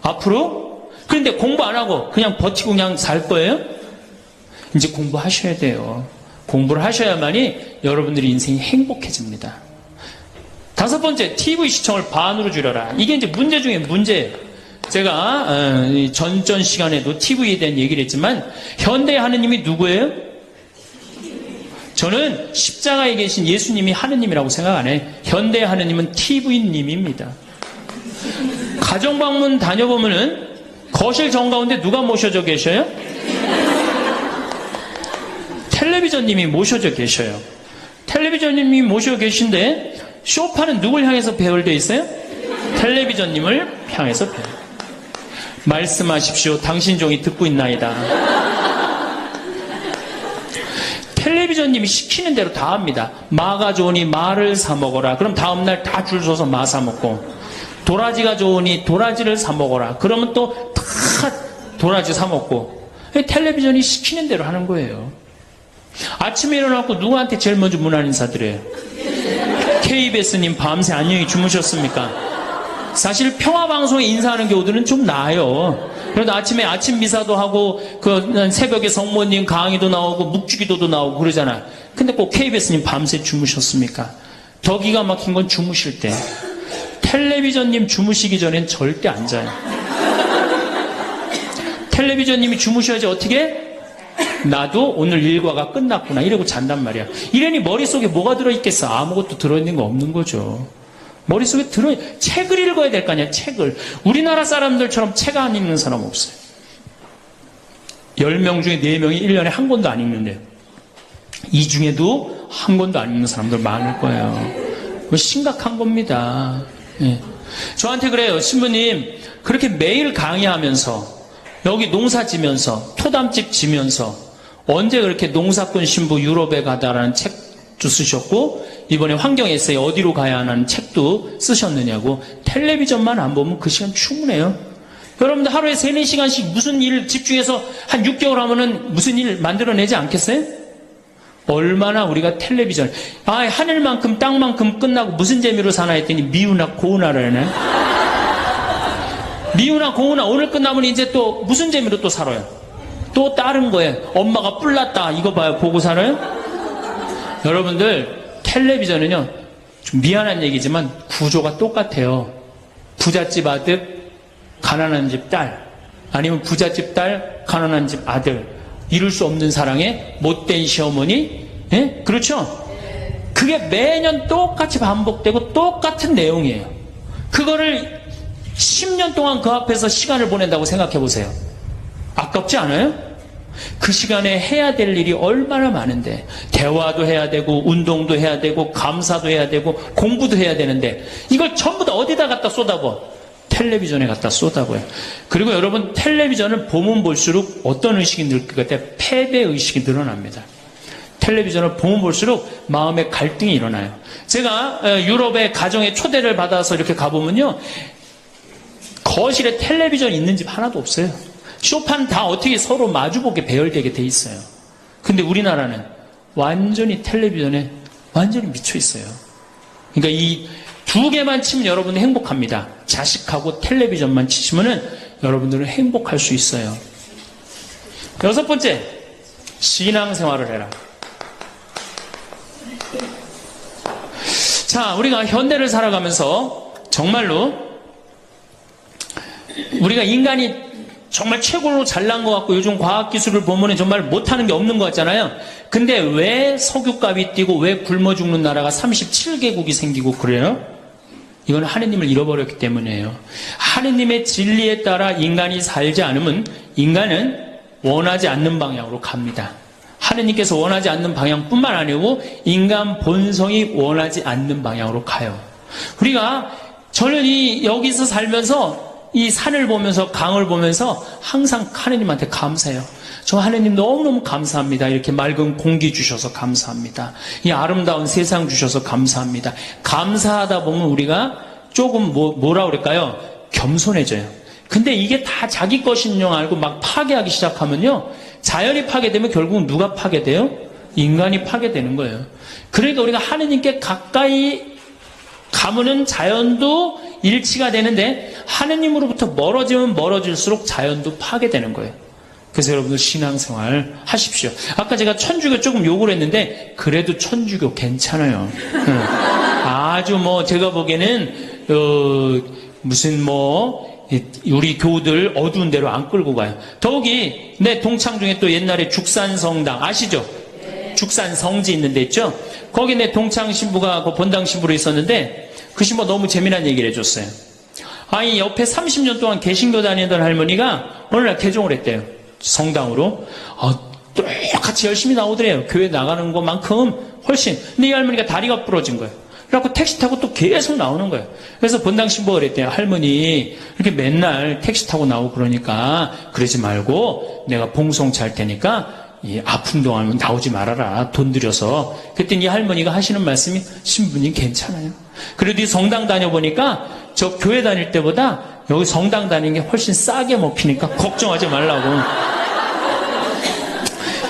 앞으로? 그런데 공부 안 하고 그냥 버티고 그냥 살 거예요? 이제 공부하셔야 돼요. 공부를 하셔야만이 여러분들의 인생이 행복해집니다. 5번째, TV 시청을 반으로 줄여라. 이게 이제 문제 중에 문제예요. 제가 전전 시간에도 TV에 대한 얘기를 했지만 현대의 하느님이 누구예요? 저는 십자가에 계신 예수님이 하느님이라고 생각 안 해요. 현대의 하느님은 TV님입니다. 가정방문 다녀보면은 거실 정가운데 누가 모셔져 계셔요? 텔레비전님이 모셔져 계셔요. 텔레비전님이 모셔져 계신데 쇼파는 누굴 향해서 배열되어 있어요? 텔레비전님을 향해서 배열. 말씀하십시오. 당신 종이 듣고 있나이다. 텔레비전님이 시키는 대로 다 합니다. 마가 좋으니 마를 사 먹어라. 그럼 다음날 다 줄 서서 마 사 먹고, 도라지가 좋으니 도라지를 사 먹어라. 그러면 또 다 도라지 사 먹고. 텔레비전이 시키는 대로 하는 거예요. 아침에 일어나고 누구한테 제일 먼저 문안 인사드려요? KBS님 밤새 안녕히 주무셨습니까? 사실 평화방송에 인사하는 경우들은 좀 나아요. 그래도 아침에 아침 미사도 하고 새벽에 성모님 강의도 나오고 묵주기도도 나오고 그러잖아요. 근데 꼭 KBS님 밤새 주무셨습니까? 더 기가 막힌 건 주무실 때. 텔레비전님 주무시기 전엔 절대 안 자요. 텔레비전님이 주무셔야지 어떻게? 나도 오늘 일과가 끝났구나 이러고 잔단 말이야. 이러니 머릿속에 뭐가 들어있겠어? 아무것도 들어있는 거 없는 거죠. 머릿속에 책을 읽어야 될 거 아니야. 책을. 우리나라 사람들처럼 책 안 읽는 사람 없어요. 10명 중에 4명이 1년에 한 권도 안 읽는데요. 이 중에도 한 권도 안 읽는 사람들 많을 거예요. 심각한 겁니다. 예. 저한테 그래요. 신부님 그렇게 매일 강의하면서 여기 농사 지면서 토담집 지면서 언제 그렇게 농사꾼 신부 유럽에 가다라는 책도 쓰셨고 이번에 환경 에세이 어디로 가야 하는 책도 쓰셨느냐고. 텔레비전만 안 보면 그 시간 충분해요. 여러분들 하루에 3-4시간씩 무슨 일 집중해서 한 6개월 하면은 무슨 일 만들어내지 않겠어요? 얼마나 우리가 텔레비전 하늘만큼 땅만큼 끝나고 무슨 재미로 사나 했더니 미우나 고우나라네. 미우나 고우나 오늘 끝나면 이제 또 무슨 재미로 또 살아요? 또 다른 거예요. 엄마가 뿔났다 이거 봐요. 보고 살아요? 여러분들 텔레비전은요 좀 미안한 얘기지만 구조가 똑같아요. 부잣집 아들 가난한 집 딸, 아니면 부잣집 딸 가난한 집 아들, 이룰 수 없는 사랑에 못된 시어머니. 예? 그렇죠? 그게 매년 똑같이 반복되고 똑같은 내용이에요. 그거를 10년 동안 그 앞에서 시간을 보낸다고 생각해 보세요. 아깝지 않아요? 그 시간에 해야 될 일이 얼마나 많은데, 대화도 해야 되고 운동도 해야 되고 감사도 해야 되고 공부도 해야 되는데 이걸 전부 다 어디다 갖다 쏟아부어? 텔레비전에 갖다 쏟아부어요. 그리고 여러분 텔레비전을 보면 볼수록 어떤 의식이 늘 것 같아요? 패배의식이 늘어납니다. 텔레비전을 보면 볼수록 마음의 갈등이 일어나요. 제가 유럽의 가정에 초대를 받아서 이렇게 가보면요 거실에 텔레비전이 있는 집 하나도 없어요. 쇼파는 다 어떻게 서로 마주보게 배열되게 돼 있어요. 근데 우리나라는 완전히 텔레비전에 완전히 미쳐 있어요. 그러니까 이 두 개만 치면 여러분은 행복합니다. 자식하고 텔레비전만 치시면은 여러분들은 행복할 수 있어요. 6번째, 신앙생활을 해라. 자, 우리가 현대를 살아가면서 정말로 우리가 인간이 정말 최고로 잘난 것 같고 요즘 과학기술을 보면 정말 못하는 게 없는 것 같잖아요. 근데 왜 석유값이 뛰고 왜 굶어 죽는 나라가 37개국이 생기고 그래요? 이건 하느님을 잃어버렸기 때문이에요. 하느님의 진리에 따라 인간이 살지 않으면 인간은 원하지 않는 방향으로 갑니다. 하느님께서 원하지 않는 방향뿐만 아니고 인간 본성이 원하지 않는 방향으로 가요. 우리가 저는 여기서 살면서 이 산을 보면서 강을 보면서 항상 하느님한테 감사해요. 저 하느님 너무너무 감사합니다. 이렇게 맑은 공기 주셔서 감사합니다. 이 아름다운 세상 주셔서 감사합니다. 감사하다 보면 우리가 조금 뭐라 그럴까요? 겸손해져요. 근데 이게 다 자기 것인 줄 알고 막 파괴하기 시작하면요. 자연이 파괴되면 결국은 누가 파괴돼요? 인간이 파괴되는 거예요. 그러니까 우리가 하느님께 가까이 가면은 자연도 일치가 되는데 하느님으로부터 멀어지면 멀어질수록 자연도 파괴되는 거예요. 그래서 여러분들 신앙생활 하십시오. 아까 제가 천주교 조금 욕을 했는데 그래도 천주교 괜찮아요. 아주 제가 보기에는 무슨 우리 교우들 어두운 데로 안 끌고 가요. 더욱이 내 동창 중에 또 옛날에 죽산성당 아시죠? 죽산성지 있는 데 있죠? 거기 내 동창 신부가 그 본당 신부로 있었는데 그 신부가 너무 재미난 얘기를 해줬어요. 아니 옆에 30년 동안 개신교 다니던 할머니가 어느 날 개종을 했대요. 성당으로. 똑같이 열심히 나오더래요. 교회 나가는 것만큼 훨씬. 근데 이 할머니가 다리가 부러진 거예요. 그래갖고 택시 타고 또 계속 나오는 거예요. 그래서 본당 신부가 그랬대요. 할머니 이렇게 맨날 택시 타고 나오고 그러니까 그러지 말고 내가 봉송 잘 테니까 이 아픈 동안 나오지 말아라. 돈 들여서. 그랬더니 이 할머니가 하시는 말씀이 신부님 괜찮아요. 그래도 이 성당 다녀보니까 저 교회 다닐 때보다 여기 성당 다니는 게 훨씬 싸게 먹히니까 걱정하지 말라고.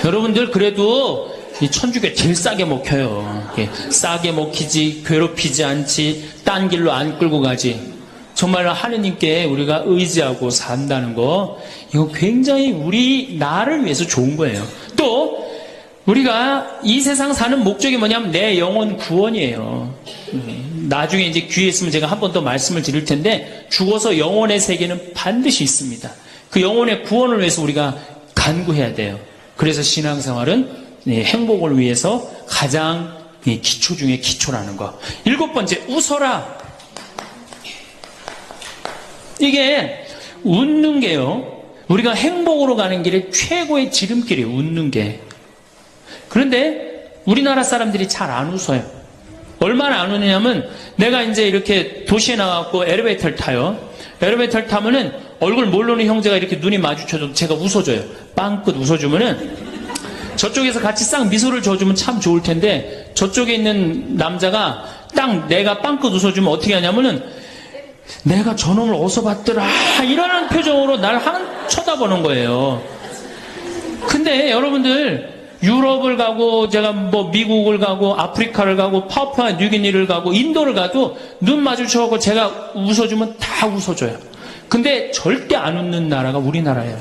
여러분들 그래도 이 천주교 제일 싸게 먹혀요. 싸게 먹히지, 괴롭히지 않지, 딴 길로 안 끌고 가지. 정말 하느님께 우리가 의지하고 산다는 거, 이거 굉장히 나를 위해서 좋은 거예요. 또 우리가 이 세상 사는 목적이 뭐냐면 내 영혼 구원이에요. 나중에 이제 기회 있으면 제가 한 번 더 말씀을 드릴 텐데 죽어서 영혼의 세계는 반드시 있습니다. 그 영혼의 구원을 위해서 우리가 간구해야 돼요. 그래서 신앙생활은 행복을 위해서 가장 기초 중에 기초라는 거. 7번째, 웃어라. 이게 웃는 게요. 우리가 행복으로 가는 길에 최고의 지름길이에요. 웃는 게. 그런데 우리나라 사람들이 잘 안 웃어요. 얼마나 안 웃느냐면 내가 이제 이렇게 도시에 나가고 엘리베이터를 타요. 엘리베이터를 타면은 얼굴 모르는 형제가 이렇게 눈이 마주쳐도 제가 웃어줘요. 빵긋 웃어주면은 저쪽에서 같이 싹 미소를 줘주면 참 좋을 텐데 저쪽에 있는 남자가 딱 내가 빵긋 웃어주면 어떻게 하냐면은 내가 저놈을 어디서 봤더라 이러는 표정으로 날 쳐다보는 거예요. 근데 여러분들 유럽을 가고 제가 미국을 가고 아프리카를 가고 파푸아 뉴기니를 가고 인도를 가도 눈 마주쳐서 제가 웃어주면 다 웃어줘요. 근데 절대 안 웃는 나라가 우리나라예요.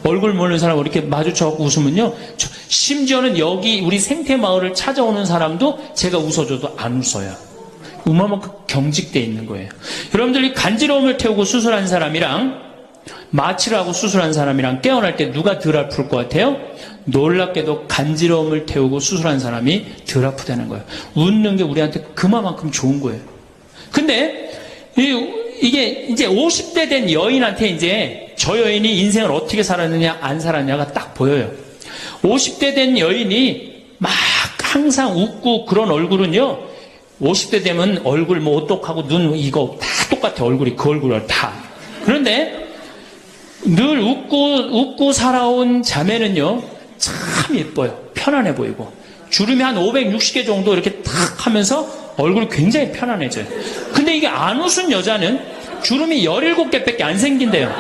얼굴 모르는 사람 이렇게 마주쳐서 웃으면요. 심지어는 여기 우리 생태마을을 찾아오는 사람도 제가 웃어줘도 안 웃어요. 그만큼 경직되어 있는 거예요. 여러분들이 간지러움을 태우고 수술한 사람이랑 마취를 하고 수술한 사람이랑 깨어날 때 누가 덜 아플 것 같아요? 놀랍게도 간지러움을 태우고 수술한 사람이 덜 아프다는 거예요. 웃는 게 우리한테 그만큼 좋은 거예요. 근데 이게 이제 50대 된 여인한테 이제 저 여인이 인생을 어떻게 살았느냐 안 살았냐가 딱 보여요. 50대 된 여인이 막 항상 웃고 그런 얼굴은요. 50대 되면 얼굴 오똑하고 눈 이거 다 똑같아. 얼굴이 그 얼굴을 다. 그런데 늘 웃고 살아온 자매는요. 참 예뻐요. 편안해 보이고. 주름이 한 560개 정도 이렇게 탁 하면서 얼굴이 굉장히 편안해져요. 근데 이게 안 웃은 여자는 주름이 17개밖에 안 생긴대요.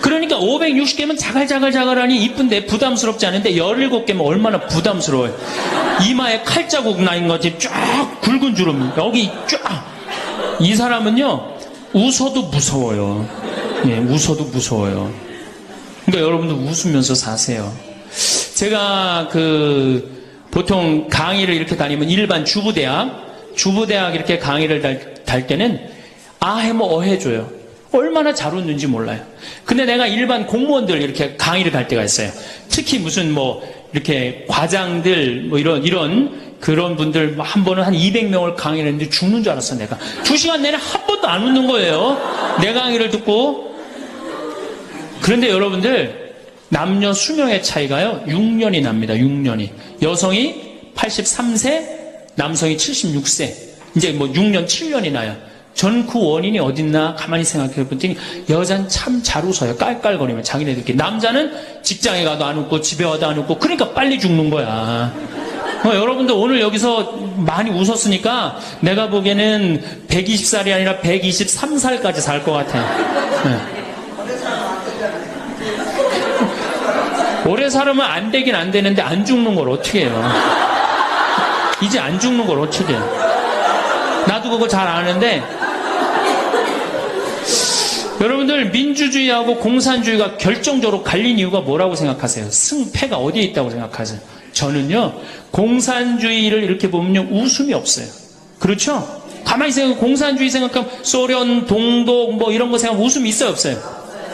그러니까 560개면 자갈자갈자갈하니 이쁜데 부담스럽지 않은데 17개면 얼마나 부담스러워요. 이마에 칼자국 나인 거지 쫙 굵은 주름 여기 쫙. 이 사람은요 웃어도 무서워요. 네, 웃어도 무서워요. 그러니까 여러분들 웃으면서 사세요. 제가 보통 강의를 이렇게 다니면 일반 주부대학 이렇게 강의를 달 때는 아 해면 어 해줘요. 얼마나 잘 웃는지 몰라요. 근데 내가 일반 공무원들 이렇게 강의를 갈 때가 있어요. 특히 무슨 뭐 이렇게 과장들 뭐 이런 그런 분들 한 번은 한 200명을 강의를 했는데 죽는 줄 알았어 내가. 2시간 내내 한 번도 안 웃는 거예요. 내 강의를 듣고. 그런데 여러분들 남녀 수명의 차이가요 6년이 납니다. 6년이. 여성이 83세, 남성이 76세. 이제 뭐 6년, 7년이 나요. 전 그 원인이 어딨나 가만히 생각해 보더니 여자는 참 잘 웃어요. 깔깔거리면 자기네들끼리. 남자는 직장에 가도 안 웃고 집에 와도 안 웃고 그러니까 빨리 죽는 거야. 여러분들 오늘 여기서 많이 웃었으니까 내가 보기에는 120살이 아니라 123살까지 살 것 같아요. 네. 오래 살으면 안 되긴 안 되는데 안 죽는 걸 어떻게 해요? 이제 안 죽는 걸 어떻게 해요? 나도 그거 잘 아는데 여러분들 민주주의하고 공산주의가 결정적으로 갈린 이유가 뭐라고 생각하세요? 승패가 어디에 있다고 생각하세요? 저는요 공산주의를 이렇게 보면요 웃음이 없어요. 그렇죠? 가만히 생각하면 공산주의 생각하면 소련, 동독 뭐 이런 거 생각하면 웃음이 있어요 없어요?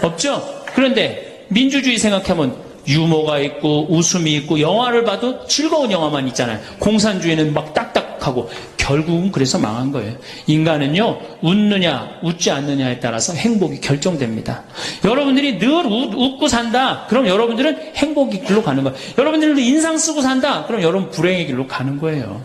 없죠? 그런데 민주주의 생각하면 유머가 있고 웃음이 있고 영화를 봐도 즐거운 영화만 있잖아요. 공산주의는 막 딱딱하고 결국은 그래서 망한 거예요. 인간은요 웃느냐 웃지 않느냐에 따라서 행복이 결정됩니다. 여러분들이 늘 웃고 산다 그럼 여러분들은 행복의 길로 가는 거예요. 여러분들도 인상 쓰고 산다 그럼 여러분 불행의 길로 가는 거예요.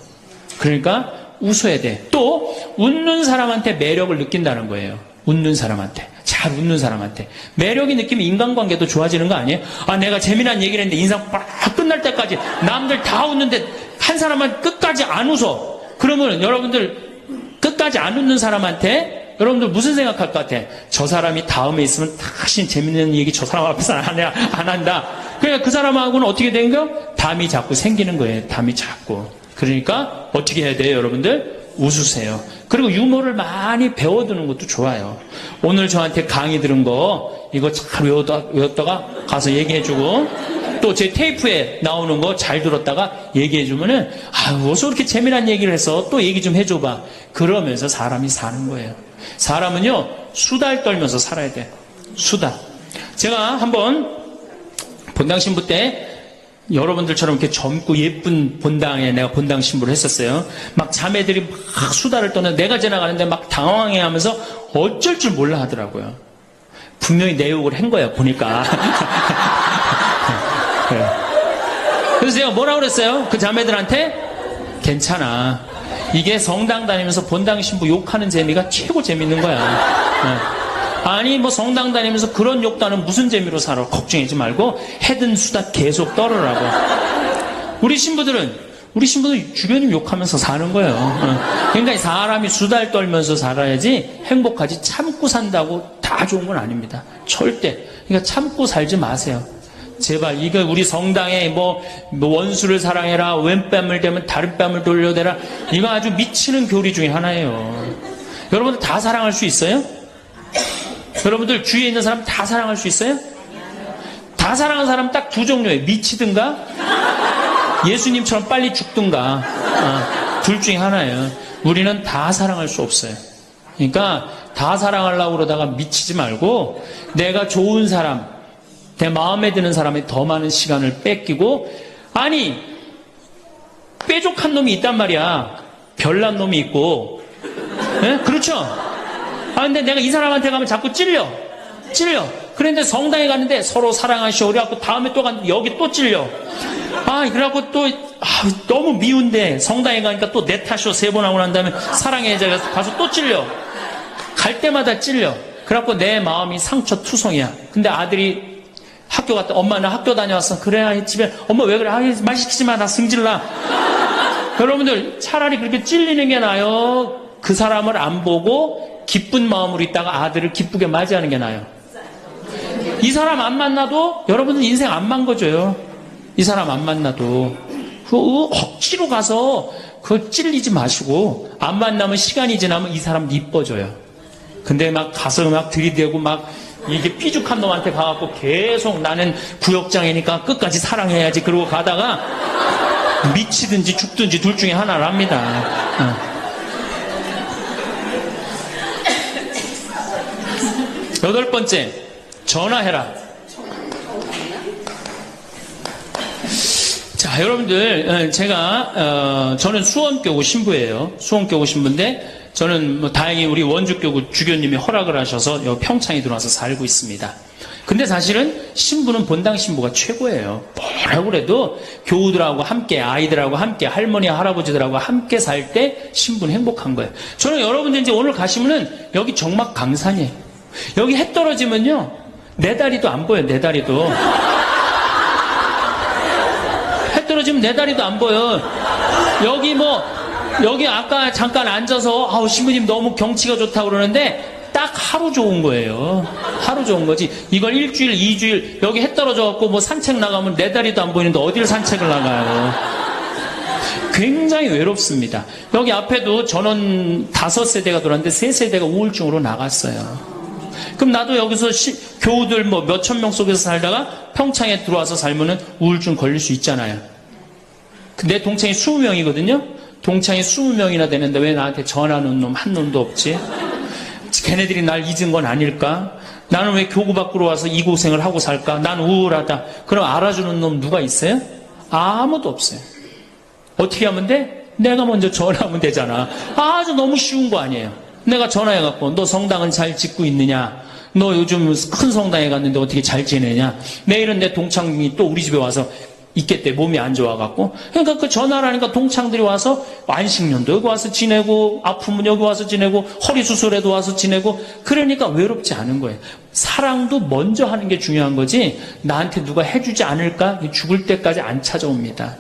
그러니까 웃어야 돼. 또 웃는 사람한테 매력을 느낀다는 거예요. 웃는 사람한테, 잘 웃는 사람한테 매력이 느끼면 인간관계도 좋아지는 거 아니에요? 아 내가 재미난 얘기를 했는데 인상 빡 끝날 때까지 남들 다 웃는데 한 사람만 끝까지 안 웃어. 그러면 여러분들 끝까지 안 웃는 사람한테 여러분들 무슨 생각할 것 같아? 저 사람이 다음에 있으면 다시 재밌는 얘기 저 사람 앞에서 안 한다. 그러니까 그 사람하고는 어떻게 된 거예요? 담이 자꾸 생기는 거예요. 담이 자꾸. 그러니까 어떻게 해야 돼요 여러분들? 웃으세요. 그리고 유머를 많이 배워두는 것도 좋아요. 오늘 저한테 강의 들은 거 이거 잘 외웠다가 가서 얘기해주고 또 제 테이프에 나오는 거 잘 들었다가 얘기해주면은 어서 그렇게 재미난 얘기를 해서 또 얘기 좀 해줘봐. 그러면서 사람이 사는 거예요. 사람은요 수다를 떨면서 살아야 돼. 수다. 제가 한번 본당 신부 때 여러분들처럼 이렇게 젊고 예쁜 본당에 내가 본당 신부를 했었어요. 막 자매들이 막 수다를 떠는 내가 지나가는데 막 당황해 하면서 어쩔 줄 몰라 하더라고요. 분명히 내 욕을 한 거야, 보니까. 그래서 제가 뭐라고 그랬어요? 그 자매들한테? 괜찮아. 이게 성당 다니면서 본당 신부 욕하는 재미가 최고 재밌는 거야. 아니 뭐 성당 다니면서 그런 욕도 하는 무슨 재미로 살아. 걱정하지 말고 해든 수다 계속 떨으라고. 우리 신부들 주변이 욕하면서 사는 거예요. 그러니까 사람이 수다를 떨면서 살아야지 행복하지. 참고 산다고 다 좋은 건 아닙니다. 절대. 그러니까 참고 살지 마세요. 제발 이거 우리 성당에 뭐 원수를 사랑해라, 왼뺨을 대면 다른 뺨을 돌려대라, 이거 아주 미치는 교리 중에 하나예요. 여러분들 다 사랑할 수 있어요? 여러분들 주위에 있는 사람 다 사랑할 수 있어요? 다 사랑하는 사람 딱 두 종류예요. 미치든가 예수님처럼 빨리 죽든가. 둘 중에 하나예요. 우리는 다 사랑할 수 없어요. 그러니까 다 사랑하려고 그러다가 미치지 말고 내가 좋은 사람, 내 마음에 드는 사람이 더 많은 시간을 뺏기고, 아니 뾰족한 놈이 있단 말이야. 별난 놈이 있고. 네? 그렇죠? 근데 내가 이 사람한테 가면 자꾸 찔려. 그런데 성당에 갔는데 서로 사랑하시오. 그래갖고 다음에 또 갔는데 여기 또 찔려. 그래갖고 또, 너무 미운데 성당에 가니까 또 내 탓이오. 3번 하고 난 다음에 사랑해. 가서 또 찔려. 갈 때마다 찔려. 그래갖고 내 마음이 상처 투성이야. 근데 아들이 학교 갔다, 엄마 나 학교 다녀왔어. 그래, 집에, 엄마 왜 그래? 말 시키지 마. 나 승질나. 여러분들 차라리 그렇게 찔리는 게 나아요. 그 사람을 안 보고 기쁜 마음으로 있다가 아들을 기쁘게 맞이하는 게 나아요. 이 사람 안 만나도 여러분들 인생 안 망가져요. 이 사람 안 만나도 억지로 가서 그거 찔리지 마시고, 안 만나면 시간이 지나면 이 사람 이뻐져요. 근데 막 가서 막 들이대고 막 이게 삐죽한 놈한테 가갖고 계속 나는 구역장이니까 끝까지 사랑해야지 그러고 가다가 미치든지 죽든지 둘 중에 하나를 합니다. 8번째, 전화해라. 자, 여러분들, 제가, 저는 수원교구 신부예요. 수원교구 신부인데, 저는 뭐 다행히 우리 원주교구 주교님이 허락을 하셔서 여기 평창에 들어와서 살고 있습니다. 근데 사실은 신부는 본당 신부가 최고예요. 뭐라고 그래도 교우들하고 함께, 아이들하고 함께, 할머니, 할아버지들하고 함께 살 때 신부는 행복한 거예요. 저는 여러분들 이제 오늘 가시면은 여기 정막 강산이에요. 여기 해 떨어지면요, 내 다리도 안 보여요, 내 다리도. 해 떨어지면 내 다리도 안 보여. 여기 아까 잠깐 앉아서, 아우, 신부님 너무 경치가 좋다고 그러는데, 딱 하루 좋은 거예요. 하루 좋은 거지. 이걸 일주일, 2주일, 여기 해 떨어져갖고 뭐 산책 나가면 내 다리도 안 보이는데 어딜 산책을 나가요. 굉장히 외롭습니다. 여기 앞에도 전원 5세대가 들어왔는데 3세대가 우울증으로 나갔어요. 그럼 나도 여기서 교우들 뭐 몇천 명 속에서 살다가 평창에 들어와서 살면은 우울증 걸릴 수 있잖아요. 내 동창이 20명이거든요. 동창이 20명이나 되는데 왜 나한테 전화하는 놈 한 놈도 없지? 걔네들이 날 잊은 건 아닐까? 나는 왜 교구 밖으로 와서 이 고생을 하고 살까? 난 우울하다. 그럼 알아주는 놈 누가 있어요? 아무도 없어요. 어떻게 하면 돼? 내가 먼저 전화하면 되잖아. 아주 너무 쉬운 거 아니에요. 내가 전화해갖고 너 성당은 잘 짓고 있느냐? 너 요즘 큰 성당에 갔는데 어떻게 잘 지내냐? 내일은 내 동창이 또 우리 집에 와서 있겠대. 몸이 안 좋아갖고. 그러니까 그 전화를 하니까 동창들이 와서 안식년도 여기 와서 지내고, 아프면 여기 와서 지내고, 허리 수술에도 와서 지내고, 그러니까 외롭지 않은 거예요. 사랑도 먼저 하는 게 중요한 거지, 나한테 누가 해주지 않을까? 죽을 때까지 안 찾아옵니다.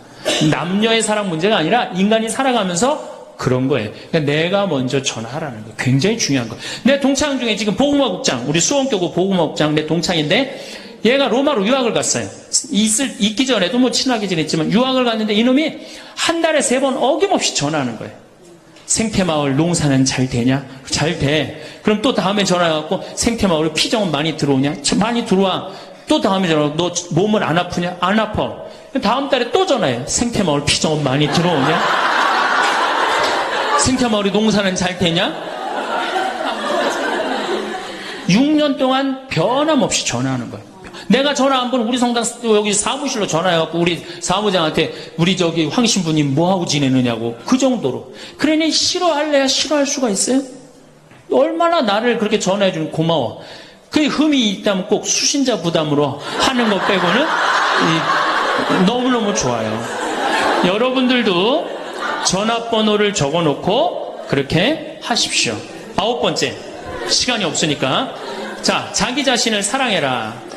남녀의 사랑 문제가 아니라 인간이 살아가면서 그런 거예요. 그러니까 내가 먼저 전화하라는 거예요. 굉장히 중요한 거예요. 내 동창 중에 지금 보구마국장, 우리 수원교구 보구마국장 내 동창인데, 얘가 로마로 유학을 갔어요. 있기 전에도 뭐 친하게 지냈지만 유학을 갔는데 이놈이 한 달에 3번 어김없이 전화하는 거예요. 생태마을 농사는 잘 되냐? 잘 돼. 그럼 또 다음에 전화해갖고 생태마을에 피정은 많이 들어오냐? 많이 들어와. 또 다음에 전화하고 너 몸은 안 아프냐? 안 아파. 다음 달에 또 전화해. 생태마을 피정은 많이 들어오냐? 생태마을에 농사는 잘 되냐? 6년 동안 변함없이 전화하는 거예요. 내가 전화 한 번 우리 성당 여기 사무실로 전화해갖고 우리 사무장한테 우리 저기 황신부님 뭐하고 지내느냐고 그 정도로. 그러니 싫어할래야 싫어할 수가 있어요? 얼마나 나를 그렇게 전화해주면 고마워. 그 흠이 있다면 꼭 수신자 부담으로 하는 것 빼고는 너무너무 좋아요. 여러분들도 전화번호를 적어놓고 그렇게 하십시오. 9번째, 시간이 없으니까. 자, 자기 자신을 사랑해라.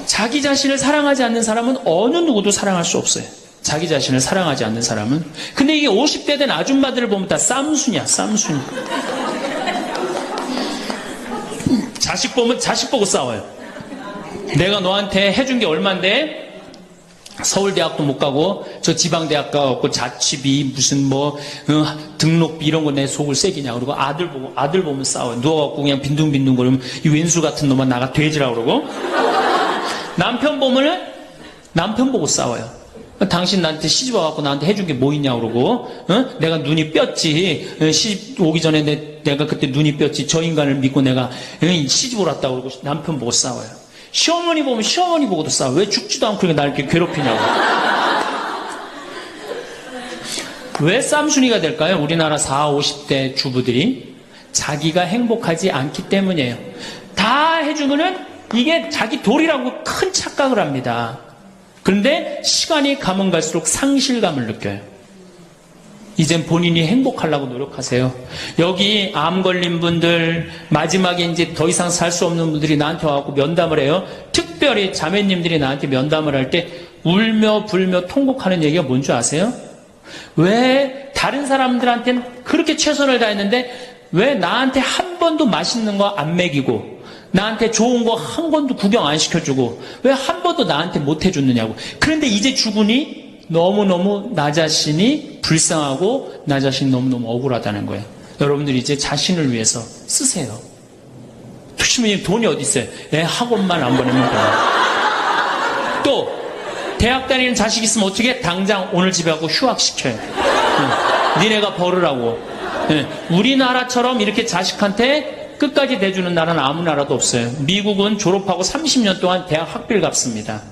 자기 자신을 사랑하지 않는 사람은 어느 누구도 사랑할 수 없어요. 자기 자신을 사랑하지 않는 사람은. 근데 이게 50대 된 아줌마들을 보면 다 쌈순이야, 쌈순이. 자식 보면 자식 보고 싸워요. 내가 너한테 해준 게 얼만데? 서울대학도 못 가고 저 지방대학 가고 자취비 무슨 뭐 등록비 이런 거 내 속을 새기냐. 그러고 아들 보면 싸워요. 누워갖고 그냥 빈둥빈둥 거리면 이 왼수 같은 놈만 나가 돼지라 그러고. 남편 보면은 남편 보고 싸워요. 당신 나한테 시집 와갖고 나한테 해준 게 뭐 있냐 그러고. 내가 눈이 뼈지. 시집 오기 전에 내가 그때 눈이 뼈지. 저 인간을 믿고 내가 시집 오러 왔다고 그러고 남편 보고 싸워요. 시어머니 보면 시어머니 보고도 싸워. 왜 죽지도 않고 나를 이렇게 괴롭히냐고. 왜 쌈순이가 될까요? 우리나라 40, 50대 주부들이 자기가 행복하지 않기 때문이에요. 다 해주면은 이게 자기 도리라고 큰 착각을 합니다. 그런데 시간이 가면 갈수록 상실감을 느껴요. 이젠 본인이 행복하려고 노력하세요. 여기 암 걸린 분들, 마지막에 이제 더 이상 살 수 없는 분들이 나한테 와갖고 면담을 해요. 특별히 자매님들이 나한테 면담을 할 때 울며 불며 통곡하는 얘기가 뭔지 아세요? 왜 다른 사람들한테는 그렇게 최선을 다했는데 왜 나한테 한 번도 맛있는 거 안 먹이고 나한테 좋은 거 한 번도 구경 안 시켜주고 왜 한 번도 나한테 못 해줬느냐고. 그런데 이제 죽으니 너무너무 나 자신이 불쌍하고 나 자신이 너무너무 억울하다는 거예요. 여러분들이 이제 자신을 위해서 쓰세요. 투시민님 돈이 어디 있어요? 학원만 안 보내면 돼요. 또 대학 다니는 자식 있으면 어떻게 당장 오늘 집에 가고 휴학시켜요. 니네가 벌으라고. 우리나라처럼 이렇게 자식한테 끝까지 대주는 나라는 아무 나라도 없어요. 미국은 졸업하고 30년 동안 대학 학비를 갚습니다.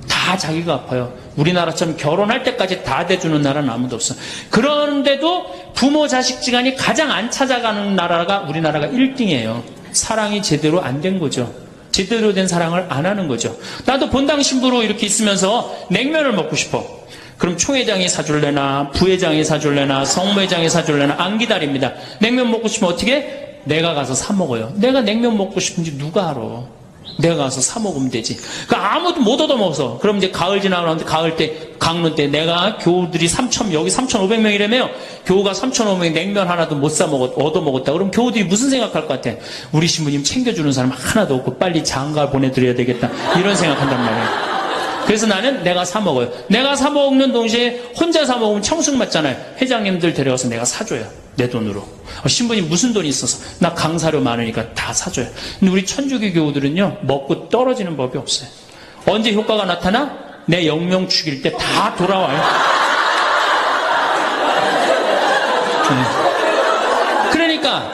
다 자기가 갚아요. 우리나라처럼 결혼할 때까지 다 대주는 나라는 아무도 없어. 그런데도 부모 자식지간이 가장 안 찾아가는 나라가 우리나라가 1등이에요. 사랑이 제대로 안 된 거죠. 제대로 된 사랑을 안 하는 거죠. 나도 본당 신부로 이렇게 있으면서 냉면을 먹고 싶어. 그럼 총회장이 사줄래나 부회장이 사줄래나 성모회장이 사줄래나 안 기다립니다. 냉면 먹고 싶으면 어떻게? 내가 가서 사 먹어요. 내가 냉면 먹고 싶은지 누가 알아? 내가 가서 사 먹으면 되지. 그러니까 아무도 못 얻어먹어서. 그럼 이제 가을 지나고 나는데 가을 때, 강론 때 내가 교우들이 여기 3,500명이라며요. 교우가 3,500명 냉면 하나도 못 사 얻어먹었다. 그럼 교우들이 무슨 생각할 것 같아? 우리 신부님 챙겨주는 사람 하나도 없고 빨리 장가 보내드려야 되겠다. 이런 생각한단 말이에요. 그래서 나는 내가 사 먹어요. 내가 사 먹는 동시에 혼자 사 먹으면 청승 맞잖아요. 회장님들 데려가서 내가 사줘요. 내 돈으로. 신부님 무슨 돈이 있어서? 나 강사료 많으니까 다 사줘요. 근데 우리 천주교 교우들은요, 먹고 떨어지는 법이 없어요. 언제 효과가 나타나? 내 영명 죽일 때 다 돌아와요. 그러니까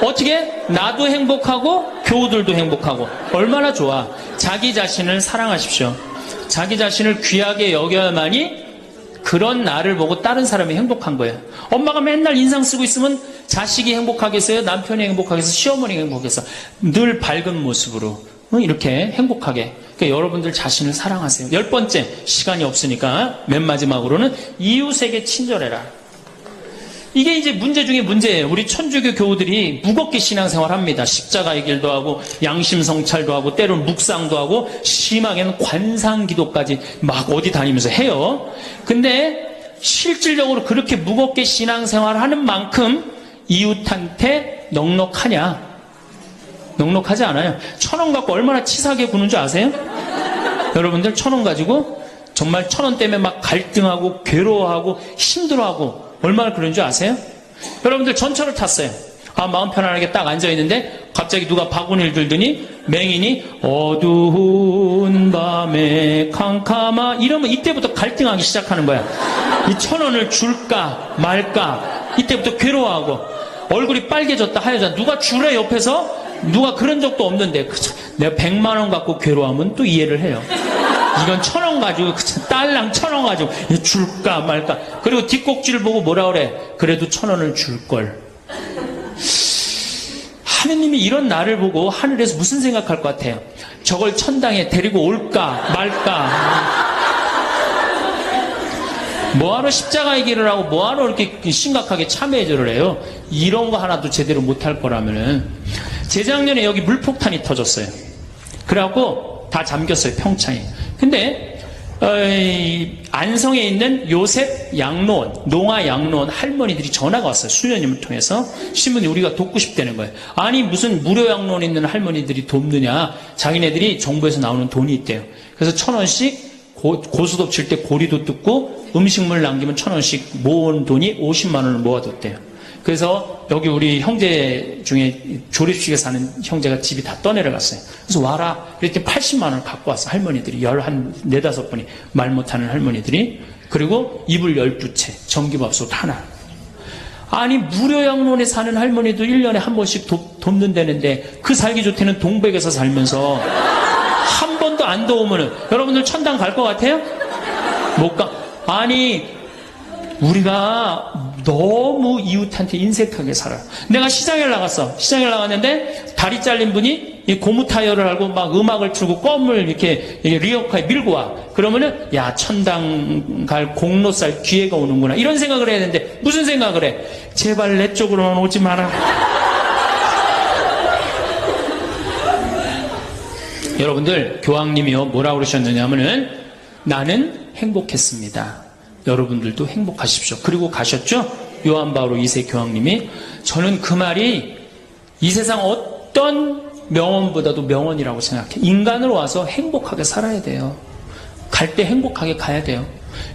어떻게? 나도 행복하고 교우들도 행복하고. 얼마나 좋아. 자기 자신을 사랑하십시오. 자기 자신을 귀하게 여겨야만이 그런 나를 보고 다른 사람이 행복한 거예요. 엄마가 맨날 인상 쓰고 있으면 자식이 행복하겠어요? 남편이 행복하겠어요? 시어머니가 행복하겠어요? 늘 밝은 모습으로 이렇게 행복하게. 그러니까 여러분들 자신을 사랑하세요. 10번째, 시간이 없으니까 맨 마지막으로는 이웃에게 친절해라. 이게 이제 문제 중에 문제예요. 우리 천주교 교우들이 무겁게 신앙생활합니다. 십자가의 길도 하고 양심성찰도 하고 때로는 묵상도 하고 심하게는 관상기도까지 막 어디 다니면서 해요. 근데 실질적으로 그렇게 무겁게 신앙생활하는 만큼 이웃한테 넉넉하냐? 넉넉하지 않아요. 1,000원 갖고 얼마나 치사하게 구는 줄 아세요? 여러분들 1,000원 가지고 정말 1,000원 때문에 막 갈등하고 괴로워하고 힘들어하고 얼마나 그런 줄 아세요? 여러분들 전철을 탔어요. 마음 편안하게 딱 앉아있는데 갑자기 누가 바구니를 들더니 맹인이 어두운 밤에 캄캄하 이러면 이때부터 갈등하기 시작하는 거야. 이 1,000원을 줄까 말까 이때부터 괴로워하고 얼굴이 빨개졌다 하여졌다. 누가 주래 옆에서? 누가 그런 적도 없는데 내가 100만 원 갖고 괴로워하면 또 이해를 해요. 이건 1,000원 가지고 딸랑 1,000원 가지고 줄까 말까. 그리고 뒷꼭지를 보고 뭐라 그래? 그래도 1,000원을 줄걸. 하느님이 이런 나를 보고 하늘에서 무슨 생각할 것 같아요? 저걸 천당에 데리고 올까 말까. 뭐하러 십자가의 길을 하고 뭐하러 이렇게 심각하게 참회절을 해요? 이런 거 하나도 제대로 못할 거라면은. 재작년에 여기 물폭탄이 터졌어요. 그래갖고 다 잠겼어요, 평창에. 근데 안성에 있는 요셉 양로원, 농아 양로원 할머니들이 전화가 왔어요. 수녀님을 통해서. 신부님 우리가 돕고 싶다는 거예요. 아니 무슨 무료 양로원 있는 할머니들이 돕느냐. 자기네들이 정부에서 나오는 돈이 있대요. 그래서 1,000원씩 고수톱 칠 때 고리도 뜯고 음식물 남기면 1,000원씩 모은 돈이 50만 원을 모아뒀대요. 그래서 여기 우리 형제 중에 조립식에 사는 형제가 집이 다 떠내려갔어요. 그래서 와라. 그랬더니 80만 원을 갖고 왔어. 할머니들이. 한 4-5분이 말 못하는 할머니들이. 그리고 이불 12채, 전기밥솥 하나. 아니 무료 양로원에 사는 할머니도 1년에 한 번씩 돕는다는데 그 살기 좋다는 동백에서 살면서 한 번도 안 도우면은 여러분들 천당 갈 것 같아요? 못 가. 아니 우리가 너무 이웃한테 인색하게 살아요. 내가 시장에 나갔어. 시장에 나갔는데 다리 잘린 분이 이 고무 타이어를 하고 막 음악을 틀고 껌을 이렇게 리어카에 밀고 와. 그러면은 야 천당 갈 공로살 기회가 오는구나. 이런 생각을 해야 되는데 무슨 생각을 해? 제발 내 쪽으로는 오지 마라. 여러분들 교황님이요 뭐라고 그러셨느냐면은 나는 행복했습니다. 여러분들도 행복하십시오. 그리고 가셨죠? 요한 바오로 2세 교황님이. 저는 그 말이 이 세상 어떤 명언보다도 명언이라고 생각해. 인간으로 와서 행복하게 살아야 돼요. 갈 때 행복하게 가야 돼요.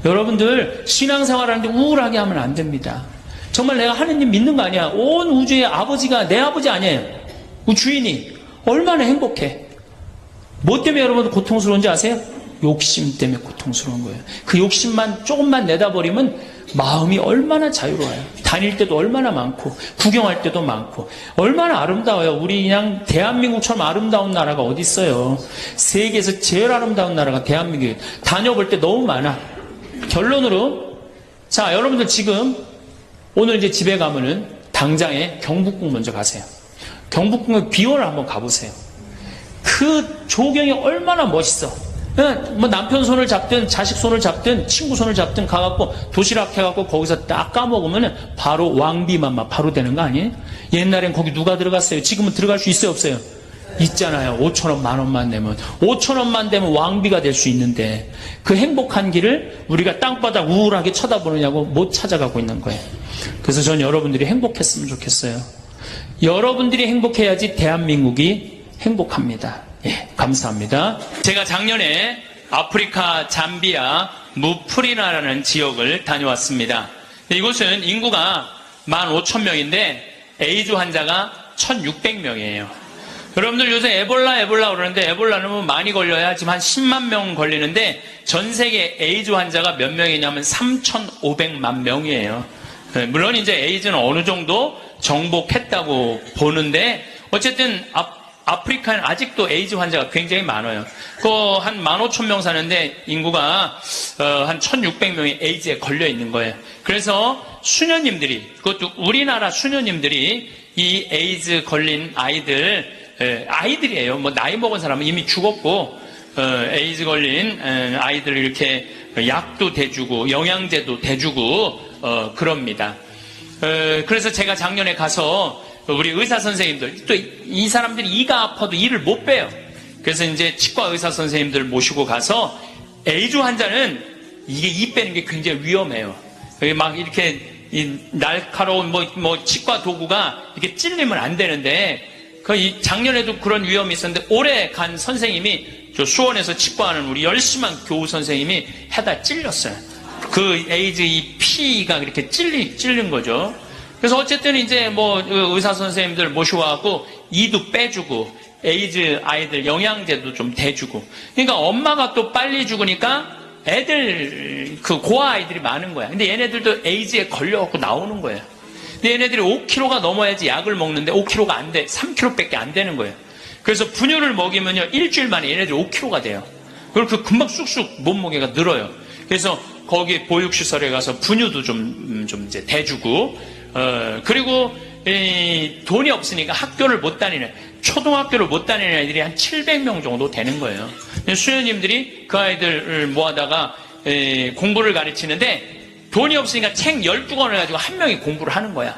여러분들 신앙생활하는데 우울하게 하면 안 됩니다. 정말 내가 하느님 믿는 거 아니야. 온 우주의 아버지가 내 아버지 아니에요. 그 주인이 얼마나 행복해. 뭐 때문에 여러분들 고통스러운지 아세요? 욕심 때문에 고통스러운 거예요. 그 욕심만 조금만 내다버리면 마음이 얼마나 자유로워요. 다닐 때도 얼마나 많고 구경할 때도 많고 얼마나 아름다워요. 우리 그냥 대한민국처럼 아름다운 나라가 어디 있어요. 세계에서 제일 아름다운 나라가 대한민국이에요. 다녀볼 때 너무 많아. 결론으로 자 여러분들 지금 오늘 이제 집에 가면은 당장에 경복궁 먼저 가세요. 경복궁의 비원을 한번 가보세요. 그 조경이 얼마나 멋있어. 뭐 남편 손을 잡든 자식 손을 잡든 친구 손을 잡든 가갖고 도시락 해갖고 거기서 딱 까먹으면 바로 왕비만 바로 되는 거 아니에요? 옛날엔 거기 누가 들어갔어요? 지금은 들어갈 수 있어요 없어요? 있잖아요. 5,000원 10,000원만 내면 5,000원만 되면 왕비가 될 수 있는데 그 행복한 길을 우리가 땅바닥 우울하게 쳐다보느냐고 못 찾아가고 있는 거예요. 그래서 전 여러분들이 행복했으면 좋겠어요. 여러분들이 행복해야지 대한민국이 행복합니다. 예, 감사합니다. 제가 작년에 아프리카 잠비아 무프리나라는 지역을 다녀왔습니다. 이곳은 인구가 15,000명인데 에이즈 환자가 1,600명이에요. 여러분들 요새 에볼라 그러는데 에볼라는 뭐 많이 걸려야 지금 한 10만 명 걸리는데 전 세계 에이즈 환자가 몇 명이냐면 3,500만 명이에요. 물론 이제 에이즈는 어느 정도 정복했다고 보는데 어쨌든 아프리카는 아직도 에이즈 환자가 굉장히 많아요. 한 15,000명 사는데 인구가 한 1,600명이 에이즈에 걸려 있는 거예요. 그래서 수녀님들이 그것도 우리나라 수녀님들이 이 에이즈 걸린 아이들이에요. 뭐 나이 먹은 사람은 이미 죽었고 에이즈 걸린 아이들 이렇게 약도 대주고 영양제도 대주고 그럽니다. 그래서 제가 작년에 가서 우리 의사 선생님들 또 이 사람들이 이가 아파도 이를 못 빼요. 그래서 이제 치과 의사 선생님들 모시고 가서 에이즈 환자는 이게 이 빼는 게 굉장히 위험해요. 막 이렇게 날카로운 뭐 치과 도구가 이렇게 찔리면 안 되는데 작년에도 그런 위험이 있었는데 올해 간 선생님이 저 수원에서 치과하는 우리 열심한 교우 선생님이 해다 찔렸어요. 그 에이즈 이 피가 이렇게 찔린 거죠. 그래서 어쨌든 이제 뭐 의사 선생님들 모셔와갖고 이도 빼주고 에이즈 아이들 영양제도 좀 대주고 그러니까 엄마가 또 빨리 죽으니까 애들 그 고아 아이들이 많은 거야. 근데 얘네들도 에이즈에 걸려갖고 나오는 거예요. 근데 얘네들이 5kg가 넘어야지 약을 먹는데 5kg가 안 돼. 3kg밖에 안 되는 거예요. 그래서 분유를 먹이면요 일주일 만에 얘네들이 5kg가 돼요. 그리고 그 금방 쑥쑥 몸무게가 늘어요. 그래서 거기 보육시설에 가서 분유도 좀 이제 대주고 그리고 돈이 없으니까 학교를 못 다니는 초등학교를 못 다니는 아이들이 한 700명 정도 되는 거예요. 수녀님들이 그 아이들을 모아다가 공부를 가르치는데 돈이 없으니까 책 12권을 가지고 한 명이 공부를 하는 거야.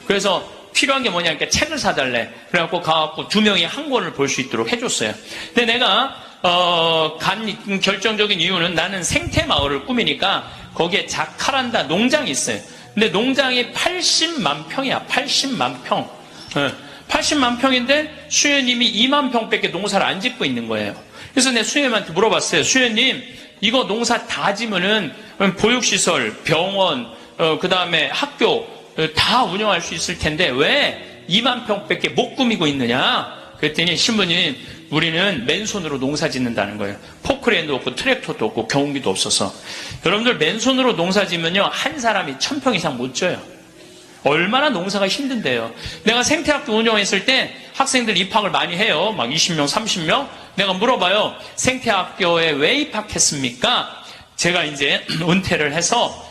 그래서 필요한 게 뭐냐니까 책을 사달래. 그래갖고 가갖고 2명이 한 권을 볼 수 있도록 해줬어요. 근데 내가 간 결정적인 이유는 나는 생태마을을 꾸미니까 거기에 자카란다 농장이 있어요. 근데 농장이 80만 평이야. 80만 평. 80만 평인데 수녀님이 2만 평밖에 농사를 안 짓고 있는 거예요. 그래서 내가 수녀님한테 물어봤어요. 수녀님 이거 농사 다 지면은 보육시설, 병원, 그 다음에 학교 다 운영할 수 있을 텐데 왜 2만 평밖에 못 꾸미고 있느냐? 그랬더니 신부님 우리는 맨손으로 농사 짓는다는 거예요. 포크레인도 없고 트랙터도 없고 경운기도 없어서. 여러분들 맨손으로 농사 지면요 한 사람이 1,000평 이상 못 져요. 얼마나 농사가 힘든데요. 내가 생태학교 운영했을 때 학생들 입학을 많이 해요. 막 20명, 30명. 내가 물어봐요. 생태학교에 왜 입학했습니까? 제가 이제 은퇴를 해서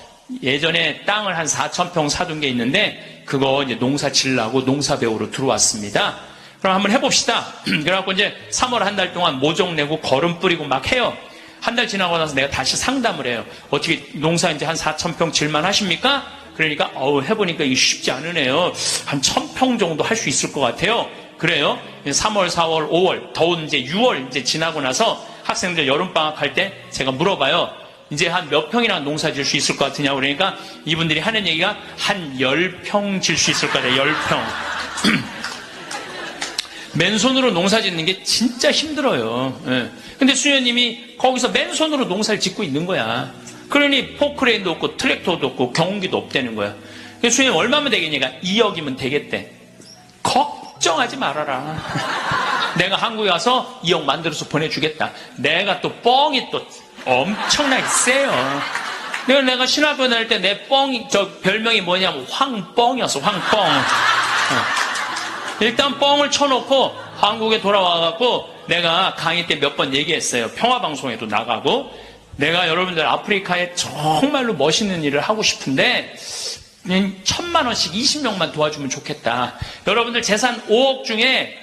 예전에 땅을 한 4,000평 사둔 게 있는데 그거 이제 농사 지으려고 농사 배우러 들어왔습니다. 그럼 한번 해봅시다. 그래갖고 이제 3월 한 달 동안 모종 내고 거름 뿌리고 막 해요. 한 달 지나고 나서 내가 다시 상담을 해요. 어떻게 농사 이제 한 4,000평 질만 하십니까? 그러니까 해보니까 이게 쉽지 않으네요. 한 1,000평 정도 할 수 있을 것 같아요. 그래요. 3월, 4월, 5월, 더운 이제 6월 이제 지나고 나서 학생들 여름방학 할 때 제가 물어봐요. 이제 한 몇 평이나 농사 질 수 있을 것 같으냐고 그러니까 이분들이 하는 얘기가 한 10평 질 수 있을 것 같아요. 10평. 맨손으로 농사 짓는 게 진짜 힘들어요. 예. 근데 수녀님이 거기서 맨손으로 농사를 짓고 있는 거야. 그러니 포크레인도 없고 트랙터도 없고 경운기도 없다는 거야. 그래서 수녀님 얼마면 되겠냐니까 2억이면 되겠대. 걱정하지 말아라. 내가 한국에 가서 2억 만들어서 보내주겠다. 내가 또 뻥이 또 엄청나게 세요. 내가 신학교 다닐 때 내 별명이 뭐냐면 황뻥이었어, 황뻥. 일단 뻥을 쳐놓고 한국에 돌아와갖고 내가 강의 때 몇 번 얘기했어요. 평화방송에도 나가고 내가 여러분들 아프리카에 정말로 멋있는 일을 하고 싶은데 1,000만 원씩 20명만 도와주면 좋겠다. 여러분들 재산 5억 중에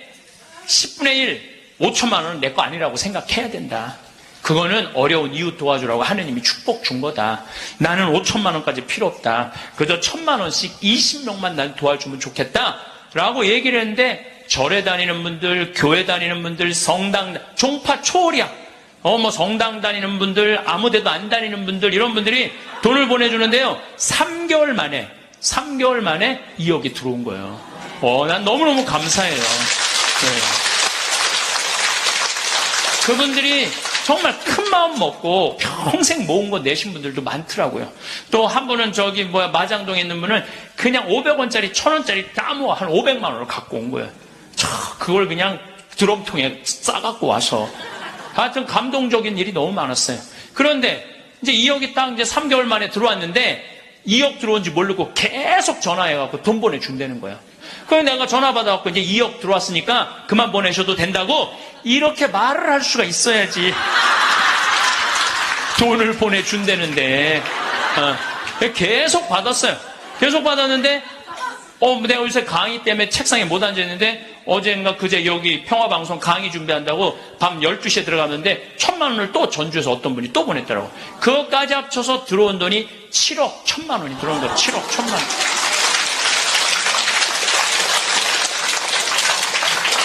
10분의 1, 5천만 원은 내 거 아니라고 생각해야 된다. 그거는 어려운 이웃 도와주라고 하느님이 축복 준 거다. 나는 5천만 원까지 필요 없다. 그저 1,000만 원씩 20명만 난 도와주면 좋겠다. 라고 얘기를 했는데 절에 다니는 분들, 교회 다니는 분들, 성당, 종파 초월이야. 성당 다니는 분들, 아무 데도 안 다니는 분들, 이런 분들이 돈을 보내주는데요. 3개월 만에 2억이 들어온 거예요. 난 너무너무 감사해요. 네. 그분들이 정말 큰 마음 먹고 평생 모은 거 내신 분들도 많더라고요. 또 한 분은 마장동에 있는 분은 그냥 500원짜리, 1,000원짜리 다 모아 한 500만 원을 갖고 온 거예요. 그걸 그냥 드럼통에 싸갖고 와서. 하여튼 감동적인 일이 너무 많았어요. 그런데 이제 2억이 딱 이제 3개월 만에 들어왔는데 2억 들어온지 모르고 계속 전화해갖고 돈 보내준다는 거야. 그래서 내가 전화 받아갖고 이제 2억 들어왔으니까 그만 보내셔도 된다고 이렇게 말을 할 수가 있어야지. 돈을 보내준다는데. 계속 받았어요. 계속 받았는데 내가 요새 강의 때문에 책상에 못 앉아있는데 어젠가 그제 여기 평화방송 강의 준비한다고 밤 12시에 들어갔는데 1,000만 원을 또 전주에서 어떤 분이 또 보냈더라고. 그것까지 합쳐서 들어온 돈이 7억 1,000만 원이 들어온 거야. 7억 1,000만 원.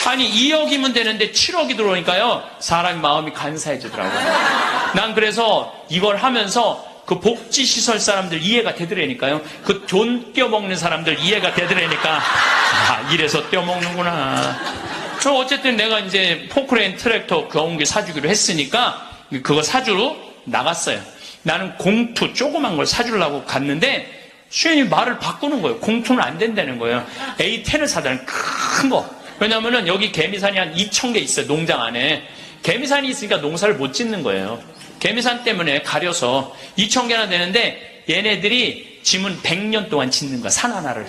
아니 2억이면 되는데 7억이 들어오니까요. 사람의 마음이 간사해지더라고요. 난 그래서 이걸 하면서 그 복지시설 사람들 이해가 되더라니까요. 그 돈 떼어먹는 사람들 이해가 되더라니까. 이래서 떼어먹는구나. 그럼 어쨌든 내가 이제 포크레인 트랙터 경운기 사주기로 했으니까 그거 사주러 나갔어요. 나는 공투 조그만 걸 사주려고 갔는데 수현이 말을 바꾸는 거예요. 공투는 안 된다는 거예요. A10을 사자는 큰 거. 왜냐면은 여기 개미산이 한 2,000개 있어요. 농장 안에. 개미산이 있으니까 농사를 못 짓는 거예요. 개미산 때문에 가려서 2,000개나 되는데 얘네들이 짐은 100년 동안 짓는 거야. 산 하나를.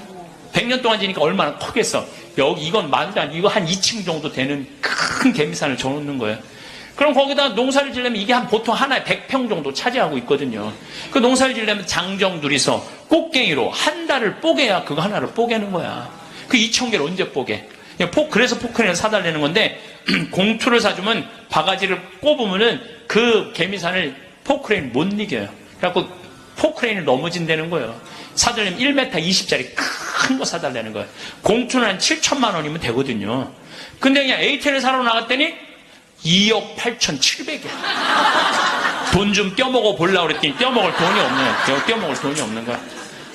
100년 동안 지니까 얼마나 크겠어. 이건 말도 안 돼. 이거 한 2층 정도 되는 큰 개미산을 져놓는 거예요. 그럼 거기다 농사를 지려면 이게 보통 하나에 100평 정도 차지하고 있거든요. 그 농사를 지려면 장정 둘이서 꽃갱이로 한 달을 뽀개야 그거 하나를 뽀개는 거야. 그 2,000개를 언제 뽀개? 그래서 포크레인을 사달라는 건데 공투를 사주면 바가지를 꼽으면은 그 개미산을 포크레인 못 이겨요. 그래갖고 포크레인을 넘어진다는 거예요. 사달라면 1m 20짜리 큰 거 사달라는 거예요. 공투는 한 7,000만 원이면 되거든요. 근데 그냥 A10을 사러 나갔더니 2억 8,700이야. 돈 좀 떼어먹어 보려고 그랬더니 떼어먹을 돈이 없네. 떼어먹을 돈이 없는 거야.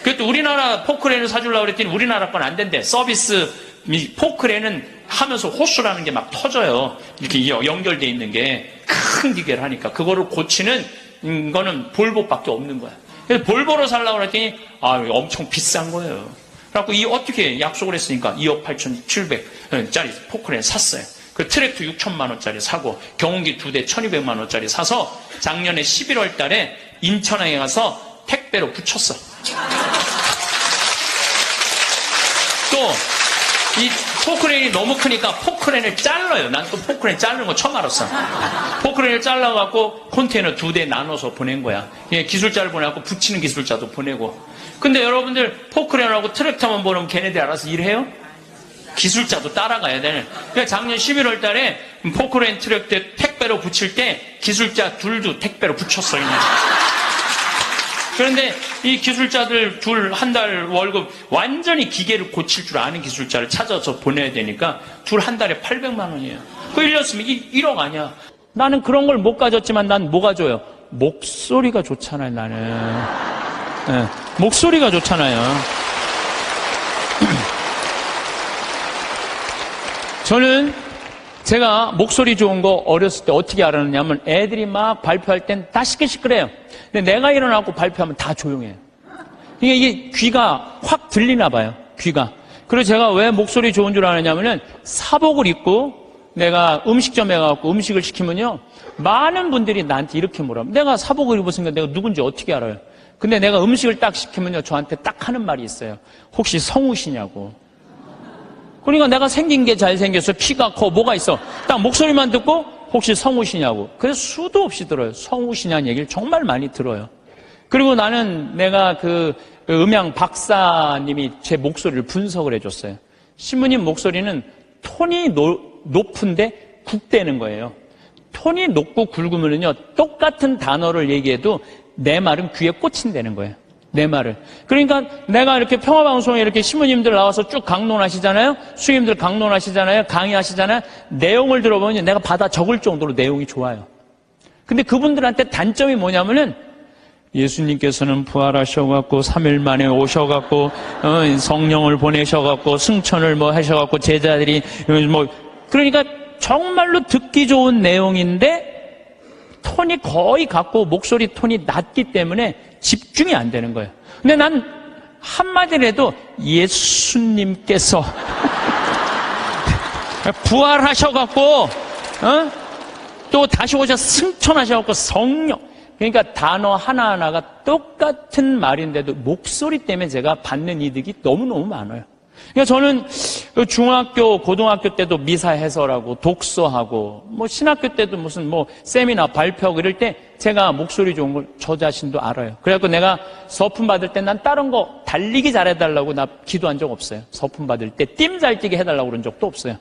그것도 우리나라 포크레인을 사주려고 그랬더니 우리나라 건 안 된대. 서비스 포크레인은 하면서 호수라는 게 막 터져요. 이렇게 연결되어 있는 게 큰 기계를 하니까 그거를 고치는 거는 볼보밖에 없는 거야. 그래서 볼보로 살라고 그랬더니 엄청 비싼 거예요. 그래갖고 어떻게 약속을 했으니까 2억 8,700짜리 포크레인 샀어요. 그 트랙터 6,000만 원짜리 사고 경운기 2대 1,200만 원짜리 사서 작년에 11월 달에 인천에 가서 택배로 붙였어. 또 이 포크레인이 너무 크니까 포크레인을 잘라요. 난 또 포크레인 자르는 거 처음 알았어. 포크레인을 잘라갖고 컨테이너 2대 나눠서 보낸 거야. 기술자를 보내갖고 붙이는 기술자도 보내고. 근데 여러분들 포크레인하고 트랙터만 보내면 걔네들 알아서 일해요? 기술자도 따라가야 되는. 그러니까 작년 11월 달에 포크레인 트랙터 택배로 붙일 때 기술자 둘도 택배로 붙였어. 그냥. 그런데 이 기술자들 둘 한 달 월급 완전히 기계를 고칠 줄 아는 기술자를 찾아서 보내야 되니까 둘 한 달에 800만 원이에요. 그 1년 쓰면 1억 아니야. 나는 그런 걸 못 가졌지만 난 뭐가 줘요? 목소리가 좋잖아요, 나는. 네, 목소리가 좋잖아요. 저는 제가 목소리 좋은 거 어렸을 때 어떻게 알았느냐면 애들이 막 발표할 땐 다 시끌시끌해요. 근데 내가 일어나고 발표하면 다 조용해요. 이게 귀가 확 들리나 봐요. 귀가. 그래서 제가 왜 목소리 좋은 줄 아느냐면은 사복을 입고 내가 음식점에 가서 음식을 시키면요. 많은 분들이 나한테 이렇게 물어요. 내가 사복을 입었으니까 내가 누군지 어떻게 알아요? 근데 내가 음식을 딱 시키면요, 저한테 딱 하는 말이 있어요. 혹시 성우시냐고. 그러니까 내가 생긴 게 잘생겼어. 키가 커. 뭐가 있어. 딱 목소리만 듣고 혹시 성우시냐고. 그래서 수도 없이 들어요. 성우시냐는 얘기를 정말 많이 들어요. 그리고 내가 그 음향 박사님이 제 목소리를 분석을 해줬어요. 신부님 목소리는 톤이 높은데 굵대는 거예요. 톤이 높고 굵으면요, 똑같은 단어를 얘기해도 내 말은 귀에 꽂힌다는 거예요. 내 말을. 그러니까 내가 이렇게 평화방송에 이렇게 신부님들 나와서 쭉 강론하시잖아요. 수임들 강론하시잖아요. 강의하시잖아요. 내용을 들어보면 내가 받아 적을 정도로 내용이 좋아요. 근데 그분들한테 단점이 뭐냐면은 예수님께서는 부활하셔갖고 3일 만에 오셔갖고 성령을 보내셔갖고 승천을 뭐 하셔갖고 제자들이 뭐 그러니까 정말로 듣기 좋은 내용인데 톤이 거의 같고 목소리 톤이 낮기 때문에 집중이 안 되는 거예요. 근데 난 한마디라도 예수님께서 부활하셔갖고 또 다시 오셔서 승천하셔갖고 성령, 그러니까 단어 하나하나가 똑같은 말인데도 목소리 때문에 제가 받는 이득이 너무너무 많아요. 그러니까 저는 중학교, 고등학교 때도 미사 해설하고 독서하고 뭐 신학교 때도 무슨 뭐 세미나 발표하고 이럴 때 제가 목소리 좋은 걸 저 자신도 알아요. 그래갖고 내가 서품 받을 때 난 다른 거 달리기 잘해달라고 나 기도한 적 없어요. 서품 받을 때 띠 잘 뛰게 해달라고 그런 적도 없어요.